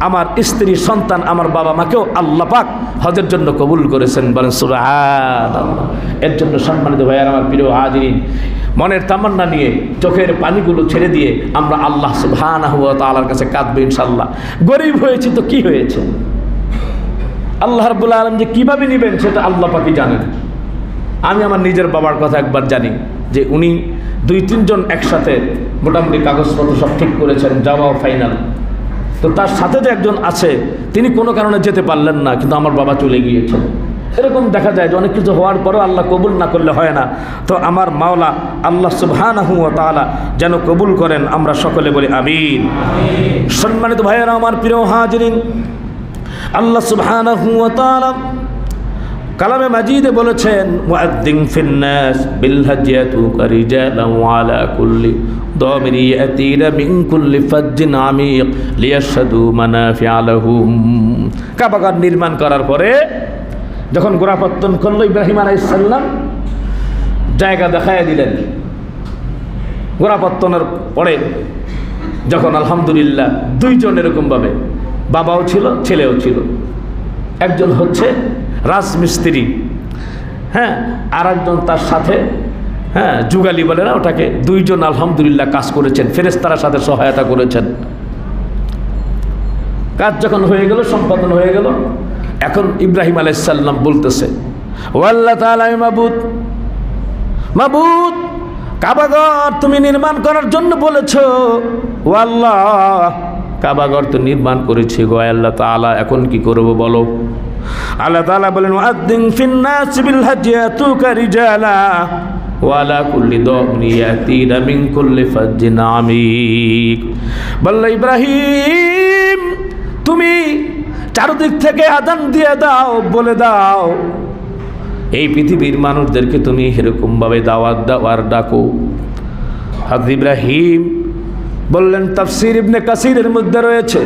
আমার স্ত্রী সন্তান আমার বাবা মাকেও আল্লাহ পাক হজের জন্য কবুল করেছেন। বলেন সুবহানাল্লাহ। এর জন্য সম্মানিত ভাইয়ার আমার, প্রিয় হাজিরিন, মনের তামান্না নিয়ে চোখের পানিগুলো ছেড়ে দিয়ে আমরা আল্লাহ সুবহানাহু ওয়া তাআলার কাছে কাঁদবো ইনশাআল্লাহ। গরিব হয়েছি তো কি হয়েছে, আল্লাহ রাব্বুল আলামিন যে কীভাবে নেবেন সেটা আল্লাহ পাকই জানেন। আমি আমার নিজের বাবার কথা একবার জানি যে উনি 2-3 জন একসাথে মোটামুটি কাগজপত্র সব ঠিক করেছেন, যাওয়াও ফাইনাল। তো তার সাথে যে একজন আছে, তিনি কোনো কারণে যেতে পারলেন না, কিন্তু আমার বাবা চলে গিয়েছেন। এরকম দেখা যায় যে অনেক কিছু হওয়ার পরেও আল্লাহ কবুল না করলে হয় না। তো আমার মাওলা আল্লাহ সুবহানাহু ওয়া তাআলা যেন কবুল করেন, আমরা সকলে বলি আমিন। সম্মানিত ভাইয়েরা আমার, প্রিয় হাজিরিন, আল্লাহ সুবহানাহু ওয়া তাআলা কালামে মাজিদে বলেছেন, মুআদ্দিন ফিন্নাস বিল হাজ্জাতুকা রিজালান ওয়া আলা কুল্লি দামিরি ইয়াতিনা মিন কুল্লি ফাজ্জিন আমিক লিয়াশহাদু মানাফিআ লাহুম। কাবাঘর নির্মাণ করার পরে যখন গোড়াপত্তন করলো ইব্রাহিম আলাইহিস সালাম জায়গা দেখাইয়া দিলেন। গোড়াপত্তনের পরে যখন আলহামদুলিল্লাহ দুইজন এরকমভাবে, বাবাও ছিল ছেলেও ছিল, একজন হচ্ছে রাজমিস্ত্রি, হ্যাঁ, আর একজন তার সাথে, হ্যাঁ, যুগালি বলে না ওটাকে, দুইজন আলহামদুলিল্লাহ কাজ করেছেন, ফেরেশতার সাথে সহায়তা করেছেন। কাজ যখন হয়ে গেল, সম্পাদন হয়ে গেল, এখন ইব্রাহিম আলাইহিস সালাম বলতেছে, ও আল্লাহ তাআলা, মাবুদ, মাবুদ, কাবাঘর তুমি নির্মাণ করার জন্য বলেছো, ও আল্লাহ, কাবাঘর তো নির্মাণ করেছি গো আল্লাহ তাআলা, এখন কি করব বলো। আল্লাহ তাআলা বলেন, ওয়াদ্দিন ফিন্নাস বিল হাজ্জি ইয়াতুকা রিজালা ওয়া আলা কুল্লি দামিন ইয়াতিনা মিন কুল্লি ফাজ্জিন আমিক। বলল ইব্রাহিম, তুমি চারদিক থেকে আযান দিয়ে দাও, বলে দাও এই পৃথিবীর মানুষদেরকে তুমি এরকমভাবে দাওয়াত দাও আর ডাকো। হযরত ইব্রাহিম বললেন, তাফসীর ইবনে কাসিরের মধ্যে রয়েছে,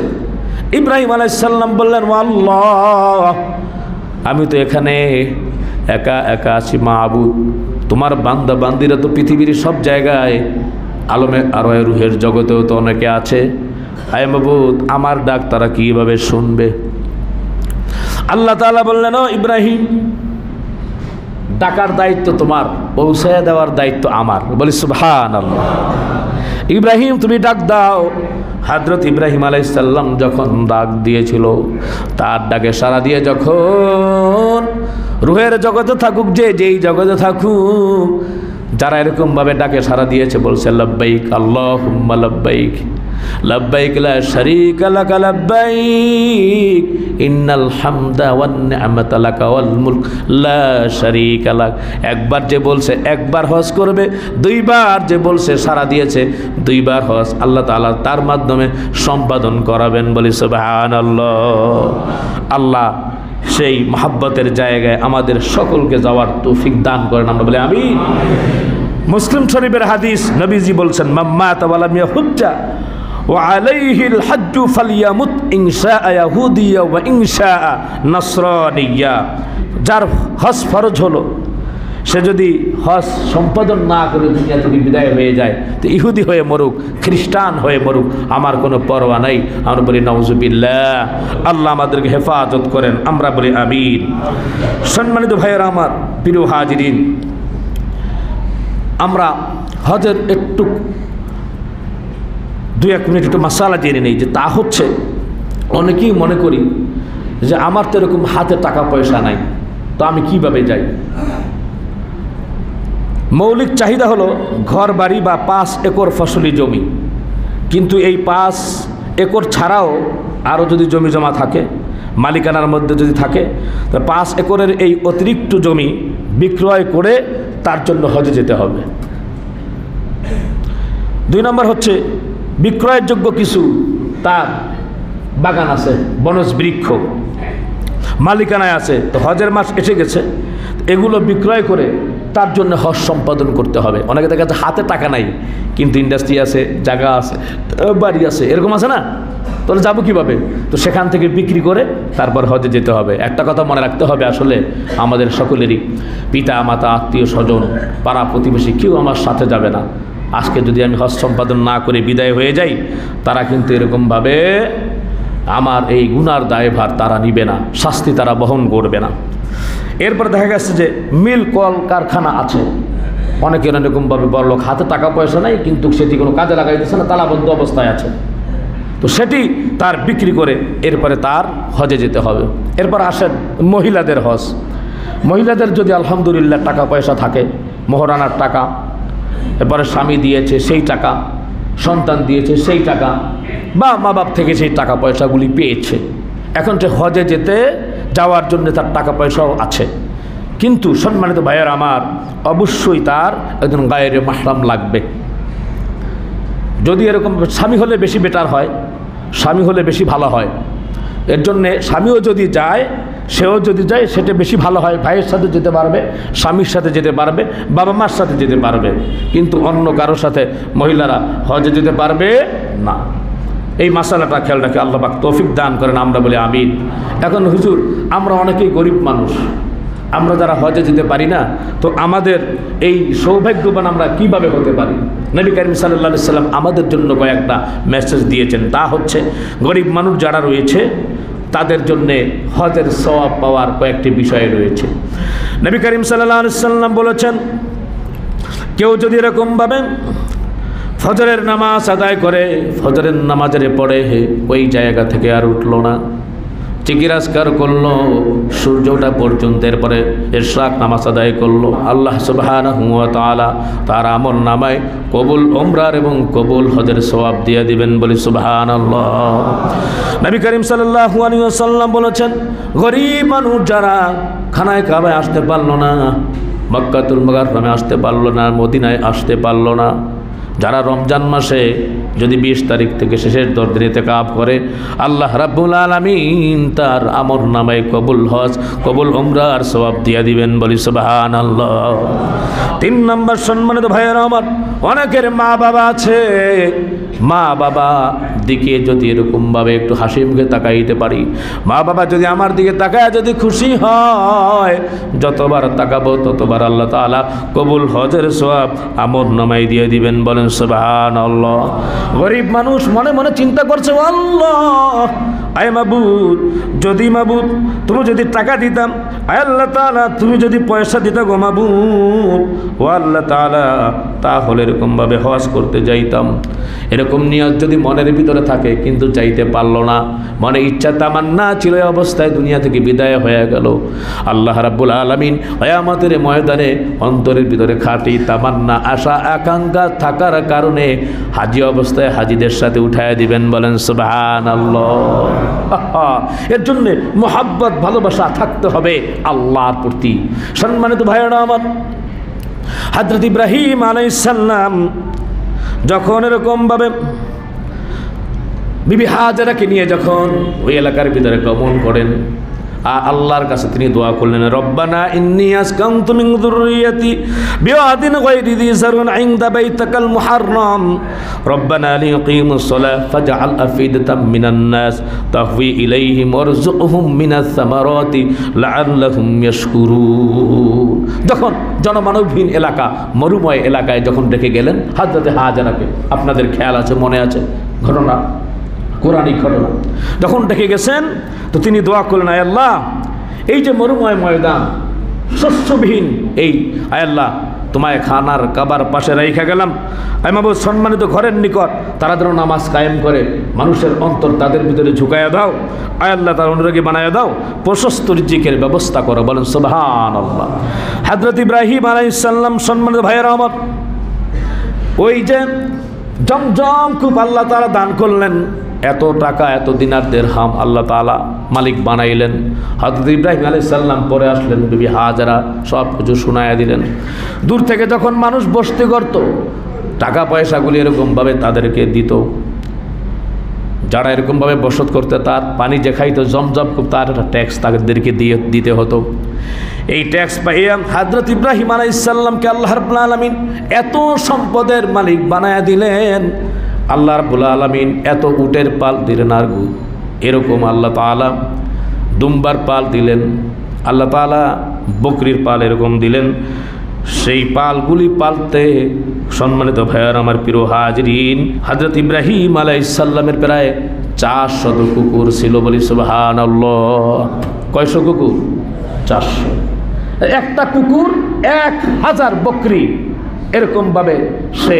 ইব্রাহিম আলাইহিস সালাম বললেন, আল্লাহ, আমি তো এখানে একা একা আছি মাবুদ, তোমার বান্দা বান্দিরা তো পৃথিবীর সব জায়গায়, আলমে আরওয়াহে রুহের জগতেও তো অনেকে আছে, আয় মাবুদ, আমার ডাক তারা কীভাবে শুনবে। আল্লাহ তাআলা বললেন, ও ইব্রাহিম, ডাকার দায়িত্ব তোমার, পৌঁছায় দেওয়ার দায়িত্ব আমার। বলি সুবহানাল্লাহ। ইব্রাহিম তুমি ডাক দাও। হযরত ইব্রাহিম আলাইহিস সালাম যখন ডাক দিয়েছিল, তার ডাকে সাড়া দিয়ে যখন রুহের জগতে থাকুক, যেই জগতে থাকুক, যারা এরকমভাবে ডাকে সাড়া দিয়েছে, বলছে লাব্বাইক আল্লাহুম্মা লাব্বাইক, লাব্বাইক লা শারীকা লাকা লাব্বাইক, ইন্নাল হামদা ওয়ান নি'মাতা লাকা ওয়াল মুলক লা শারীকা লাক। একবার যে বলছে একবার হজ করবে, দুইবার যে বলছে সাড়া দিয়েছে দুইবার হজ আল্লাহ তাআলা তার মাধ্যমে সম্পাদন করাবেন। বলি সুবহানাল্লাহ। আল্লাহ সেই মহব্বতের জায়গায় আমাদের সকলকে যাওয়ার তৌফিক দান করেন, আমরা বলি আমিন। মুসলিম শরীফের হাদিস, নবীজি বলছেন, মাম্মাতা ওয়া লাম ইয়াহুজ্জা ওয়া আলাইহিল হাজ্জু ফালইয়ামুত ইনশাআ ইয়াহুদিয়্যা ওয়া ইনশাআ নাসরানিয়্যা। যার হজ ফরজ হলো, সে যদি হজ সম্পাদন না করে দুনিয়া থেকে বিদায় হয়ে যায়, তো ইহুদি হয়ে মরুক, খ্রিস্টান হয়ে মরুক, আমার কোনো পরোয়া নাই। আমরা বলি নাউজুবিল্লাহ। আল্লাহ আমাদেরকে হেফাজত করেন, আমরা বলি আমিন। সম্মানিত ভাইয়েরা আমার, প্রিয় হাজিরিন, আমরা হজের একটু 2-1 মিনিট একটু মাসালা জেনে নেই। যে তা হচ্ছে, অনেকেই মনে করি যে আমার তো এরকম হাতে টাকা পয়সা নাই, তো আমি কিভাবে যাই। মৌলিক চাহিদা হলো ঘর বাড়ি বা 5 একর ফসলি জমি, কিন্তু এই 5 একর ছাড়াও আরও যদি জমি জমা থাকে, মালিকানার মধ্যে যদি থাকে, তো 5 একরের এই অতিরিক্ত জমি বিক্রয় করে তার জন্য হজে যেতে হবে। 2 নম্বর হচ্ছে, বিক্রয়ের যোগ্য কিছু তার বাগান আছে, বনজ বৃক্ষ মালিকানায় আছে, তো হজের মাস এসে গেছে, এগুলো বিক্রয় করে তার জন্য হজ সম্পাদন করতে হবে। অনেকে দেখা যাচ্ছে হাতে টাকা নাই, কিন্তু ইন্ডাস্ট্রি আছে, জায়গা আছে, বাড়ি আছে, এরকম আছে না, তাহলে যাবো কীভাবে? তো সেখান থেকে বিক্রি করে তারপর হজে যেতে হবে। একটা কথা মনে রাখতে হবে, আসলে আমাদের সকলেরই পিতা মাতা, আত্মীয় স্বজন, পাড়া প্রতিবেশী কেউ আমার সাথে যাবে না। আজকে যদি আমি হজ সম্পাদন না করে বিদায় হয়ে যাই, তারা কিন্তু এরকমভাবে আমার এই গুনার দায়ভার তারা নিবে না, শাস্তি তারা বহন করবে না। এরপর দেখা গেছে যে মিল কল কারখানা আছে, অনেকের এরকমভাবে বড়লোক, হাতে টাকা পয়সা নাই, কিন্তু সেটি কোনো কাজে লাগাইতেছে না, তালাবদ্ধ অবস্থায় আছে, তো সেটি তার বিক্রি করে এরপরে তার হজে যেতে হবে। এরপর আসেন মহিলাদের হজ। মহিলাদের যদি আলহামদুলিল্লাহ টাকা পয়সা থাকে, মোহরানার টাকা, এরপরে স্বামী দিয়েছে সেই টাকা, সন্তান দিয়েছে সেই টাকা, বা মা বাপ থেকে সেই টাকা পয়সাগুলি পেয়েছে, এখন সে হজে যেতে যাওয়ার জন্য তার টাকা পয়সাও আছে, কিন্তু সম্মানিত ভাইয়ের আমার, অবশ্যই তার একজন গায়ের মাহরাম লাগবে। যদি এরকম স্বামী হলে বেশি বেটার হয়, স্বামী হলে বেশি ভালো হয়। এর জন্যে স্বামীও যদি যায়, সেও যদি যায়, সেটা বেশি ভালো হয়। ভাইয়ের সাথে যেতে পারবে, স্বামীর সাথে যেতে পারবে, বাবা মার সাথে যেতে পারবে, কিন্তু অন্য কারোর সাথে মহিলারা হজে যেতে পারবে না। এই মাসালাটা খেয়াল রাখে আল্লাহ পাক তৌফিক দান করেন, আমরা বলি আমিন। এখন হুজুর, আমরা অনেকেই গরিব মানুষ, আমরা যারা হজে যেতে পারি না, তো আমাদের এই সৌভাগ্যবান আমরা কিভাবে হতে পারি? নবী করিম সাল্লাল্লাহু আলাইহি সাল্লাম আমাদের জন্য কয়েকটা মেসেজ দিয়েছেন। তা হচ্ছে, গরিব মানুষ যারা রয়েছে তাদের জন্যে হজের সওয়াব পাওয়ার কয়েকটি বিষয় রয়েছে। নবী করিম সাল্লাল্লাহু আলাইহি সাল্লাম বলেছেন, কেউ যদি এরকমভাবে ফজরের নামাজ আদায় করে, ফজরের নামাজের পরে ওই জায়গা থেকে আর উঠলো না, চিকিরাজকার করলো সূর্য ওঠা পর্যন্ত, এরপরে ইশরাক নামাজ আদায় করলো, আল্লাহ সুবহানাহু ওয়া তাআলা তার আমল নামায় কবুল উমরার এবং কবুল হজের সওয়াব দিয়ে দিবেন, বলি সুবহানাল্লাহ। নবী করিম সাল্লাল্লাহু আলাইহি ওয়াসাল্লাম বলেছেন, গরিব মানুষ যারা খানায় কাবায় আসতে পারলো না, মক্কাতুল মুকাররমে আসতে পারলো না, মদিনায় আসতে পারলো না, যারা রমজান মাসে যদি 20 তারিখ থেকে শেষের 10 দিন ইতিকাফ করে, আল্লাহ রাব্বুল আলামিন তার আমল নামায় কবুল হজ কবুল উমরার সওয়াব দিয়ে দিবেন, বলি সুবহানাল্লাহ। 3 নম্বর, সম্মানিত ভাইয়েরা আমার, অনেকের মা বাবা আছে, মা বাবা দিকে যদি এরকমভাবে একটু হাসি মুখে তাকাইতে পারি, মা বাবা যদি আমার দিকে তাকায় যদি খুশি হয়, যতবার তাকাবো ততবার আল্লাহ তাআলা কবুল হজের সওয়াব আমল নামায় দিয়ে দিবেন, বলেন সুবহানাল্লাহ। গরিব মানুষ মনে মনে চিন্তা করছে, আল্লাহ, আয় মাবুদ, যদি মাবুদ তুমি যদি টাকা দিতাম, আয় আল্লাহ তাআলা তুমি যদি পয়সা দিতা গো মাবুদ, ও আল্লাহ তাআলা, তাহলে এরকমভাবে হজ করতে যাইতাম। এরকম নিয়ত যদি মনের ভিতরে থাকে কিন্তু চাইতে পারলো না, মনে ইচ্ছা তামান্না ছিল, এই অবস্থায় দুনিয়া থেকে বিদায় হয়ে গেল, আল্লাহ রাব্বুল আলামিন কিয়ামতের ময়দানে অন্তরের ভিতরে খাঁটি তামান্না আশা আকাঙ্ক্ষা থাকার কারণে হাজি অবস্থায় হাজিদের সাথে উঠায় দিবেন, বলেন সুবহানাল্লাহ। এর জন্য মোহাব্বত ভালোবাসা থাকতে হবে আল্লাহর প্রতি। সম্মানিত ভাইয়েরা আমার, হযরত ইব্রাহিম আলাইহিস সালাম যখন এরকমভাবে বিবি হাজেরাকে নিয়ে যখন ওই এলাকার ভিতরে গমন করেন, আল্লাহর কাছে তিনি দোয়া করলেন, রব্বানা ইন্নী আসকানতু মিন যুররিয়াতি বিওয়াদিন গায়রি যি যারউন ইনদা বাইতিকাল মুহাররাম রব্বানা লিয়াকিমুস সালাহ ফাজআল আফিদাতাম মিনান নাস তাহওয়ি ইলাইহিম ওয়ারযুকহুম মিনাস সামারাতি লাআল্লাহুম ইয়াশকুরুন। যখন জনমানবহীন এলাকা, মরুময় এলাকায় যখন রেখে গেলেন হযরত হাজেরাকে, আপনাদের খেয়াল আছে, মনে আছে ঘটনা, কোরআনিক ঘটনা, যখন ডেকে গেছেন তো তিনি দোয়া করলেন, আয় আল্লাহ, এই যে মরুময় ময়দান, শস্যবিহীন এই, আয় আল্লাহ, তোমায় খানার কাবার পাশে রেখে গেলাম, আয় মাবুদ, সম্মানিত ঘরের নিকট তারা যেন নামাজ কায়েম করে, মানুষের অন্তর তাদের ভিতরে ঝুঁকাইয়া দাও, আয় আল্লাহ, তার অনুরাগী বানাইয়া দাও, প্রশস্ত রিজিকের ব্যবস্থা করো, বলেন সুবহানাল্লাহ। হযরত ইব্রাহিম আলাইহিস সালাম, সম্মানিত ভাইয়েরা আমার, ওই যে জমজম কূপ আল্লাহ তাআলা দান করলেন, এত টাকা এত দিনার দিরহাম আল্লাহ তাআলা মালিক বানাইলেন। হযরত ইব্রাহিম আলাইহিস সালাম পরে আসলেন, বিবি হাজেরা সব কিছু শোনায়া দিলেন। দূর থেকে যখন মানুষ বসতি করত, টাকা পয়সাগুলি এরকমভাবে তাদেরকে দিত, যারা এরকমভাবে বসত করতে, তার পানি যে খাইতো জমজম কূপ, তার একটা ট্যাক্স তাদেরকে দিতে হতো। এই ট্যাক্স পাইয়া হযরত ইব্রাহিম আলাইহিস সালামকে আল্লাহ রাব্বুল আলামিন এত সম্পদের মালিক বানায়া দিলেন। আল্লাহ রাব্বুল আলামিন এত উটের পাল দিলেন, আর এরকম আল্লাহ তাআলা দুম্বার পাল দিলেন, আল্লাহ তাআলা বকরির পাল এরকম দিলেন। সেই পালগুলি পালতে, সম্মানিত ভাইয়ার আমার প্রিয় হাজরিন, হযরত ইব্রাহিম আলাইহিস সালামের প্রায় 400 কুকুর ছিল, বলি সুবহানাল্লাহ। কয়শো কুকুর? 400। একটা কুকুর 1000 বকরি, এরকমভাবে সে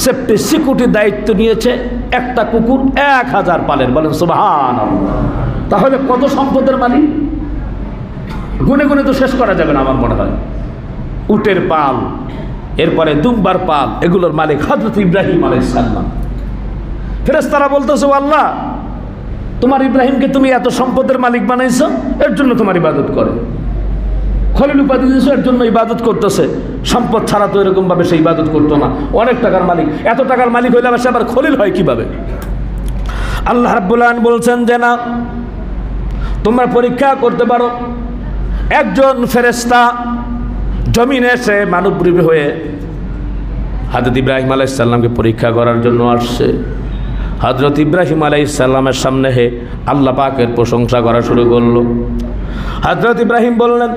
সেফটি সিকিউরিটির দায়িত্ব নিয়েছে। একটা কুকুর 1000 পালের, বলেন সুবহানাল্লাহ। তাহলে কত সম্পদের মালিক, গুনে গুনে তো শেষ করা যাবে না আমার মনে হয়। উটের পাল, এরপরে দুম্বার পাল, এগুলোর মালিক হযরত ইব্রাহিম আলাইহিস সালাম। ফেরেশতারা বলতেছে, আল্লাহ, তোমার ইব্রাহিমকে তুমি এত সম্পদের মালিক বানাইছো, এর জন্য তোমার ইবাদত করে। খলিল উপাধি দিয়েছো, এর জন্য ইবাদত করতেছে। সম্পদ ছাড়া তো এরকম ভাবে সে ইবাদত করতো না। অনেক টাকার মালিক, এত টাকার মালিক হইলে সে আবার খলিল হয় কিভাবে? আল্লাহ রাব্বুল আলামিন বলছেন যে না, তোমরা পরীক্ষা করতে পারো। একজন ফেরেশতা জমিনে এসে মানবরূপী হয়ে হযরত ইব্রাহিম আলাইহিস সালামকে পরীক্ষা করার জন্য আসছে। হযরত ইব্রাহিম আলাইহিস সালামের সামনে আল্লাহ পাকের প্রশংসা করা শুরু করলো। হযরত ইব্রাহিম বললেন,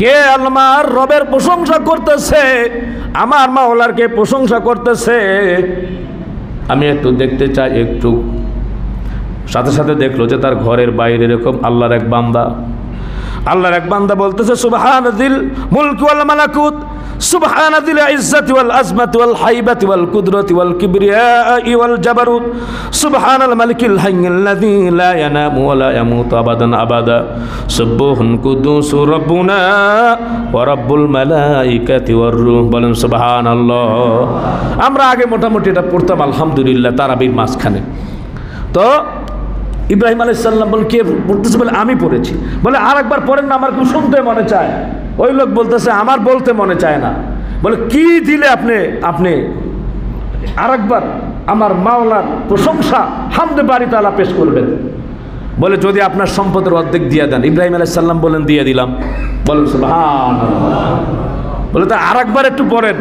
কে আমার রবের প্রশংসা করতেছে, আমার মাওলার কে প্রশংসা করতেছে, আমি একটু দেখতে চাই। একটু সাথে সাথে দেখলো যে তার ঘরের বাইরে এরকম আল্লাহর এক বান্দা বলতেছে, সুবহানাল মুলকি ওয়াল মালাকুত, সুবহানাল ইজ্জাতি ওয়াল আজমাতি ওয়াল হাইবাতি ওয়াল কুদরতি ওয়াল কিবরিয়াই ওয়াল জাবারুত, সুবহানাল মালিকিল হাইয়্যিল্লাযী লা ইয়ানামু ওয়া লা ইয়ামুতু আবাদান আবাদা, সুবহুন কুদ্দুসুর রাব্বুনা ওয়া রাব্বুল মালাইকাতি ওয়ার রূহ। বলেন সুবহানাল্লাহ। আমরা আগে মোটামুটি এটা পড়তাম আলহামদুলিল্লাহ তারাবির মাঝখানে। তো ইব্রাহিম আলাইহিস সালাম বলেন, কে পড়তেছে? বলে আমি পড়েছি। বলে আর একবার পড়েন না, আমার খুব শুনতে মনে চায়। ওই লোক বলতেছে, আমার বলতে মনে চায় না। বলে কি দিলে আপনি আর একবার আমার মাওলার প্রশংসা হামদে বারি তাআলা পেশ করবেন। বলে যদি আপনার সম্পদের অর্ধেক দিয়ে দেন। ইব্রাহিম আলাইহিস সালাম বলেন, দিয়ে দিলাম। বলেন সুবহানাল্লাহ। বলে তা আর একবার একটু পড়েন।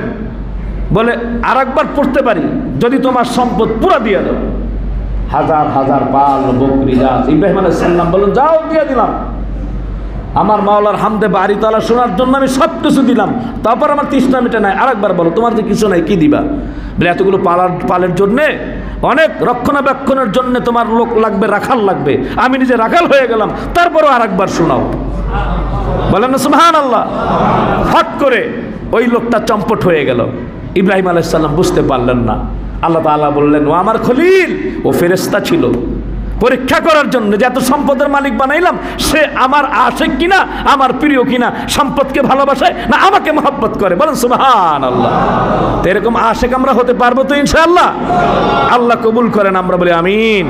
বলে আর একবার পড়তে পারি যদি তোমার সম্পদ পুরো দিয়ে দাও, হাজার হাজার পাল বকরি গাছ। ইব্রাহিম আলাইহিস সালাম বলেন, যাও দিয়ে দিলাম। আমার মাওলার হামদে বারি তাআলা শোনার জন্য আমি সব কিছু দিলাম, তারপর আমার তৃষ্ণা মিটে নাই। আরেকবার বলো, তোমার যে কিছু নাই, কি দিবা? বলে এতগুলো পালের জন্যে, অনেক রক্ষণাবেক্ষণের জন্য তোমার লোক লাগবে, রাখাল লাগবে। আমি নিজে রাখাল হয়ে গেলাম, তারপরও আরেকবার শোনাও। বলেন না সুবহানাল্লাহ। হট করে ওই লোকটা চম্পট হয়ে গেল। ইব্রাহিম আলাইহিস সালাম বুঝতে পারলেন না। আল্লাহ তাআলা বললেন, ও আমার খলিল, ও ফেরেশতা ছিল পরীক্ষা করার জন্য যে এত সম্পদের মালিক বানাইলাম, সে আমার আশিক কিনা, আমার প্রিয় কিনা, সম্পদকে ভালোবাসে না আমাকে মহব্বত করে। বলেন সুবহানাল্লাহ। তো এরকম আশিক আমরা হতে পারবো তো ইনশাআল্লাহ? আল্লাহ কবুল করেন, আমরা বলি আমিন।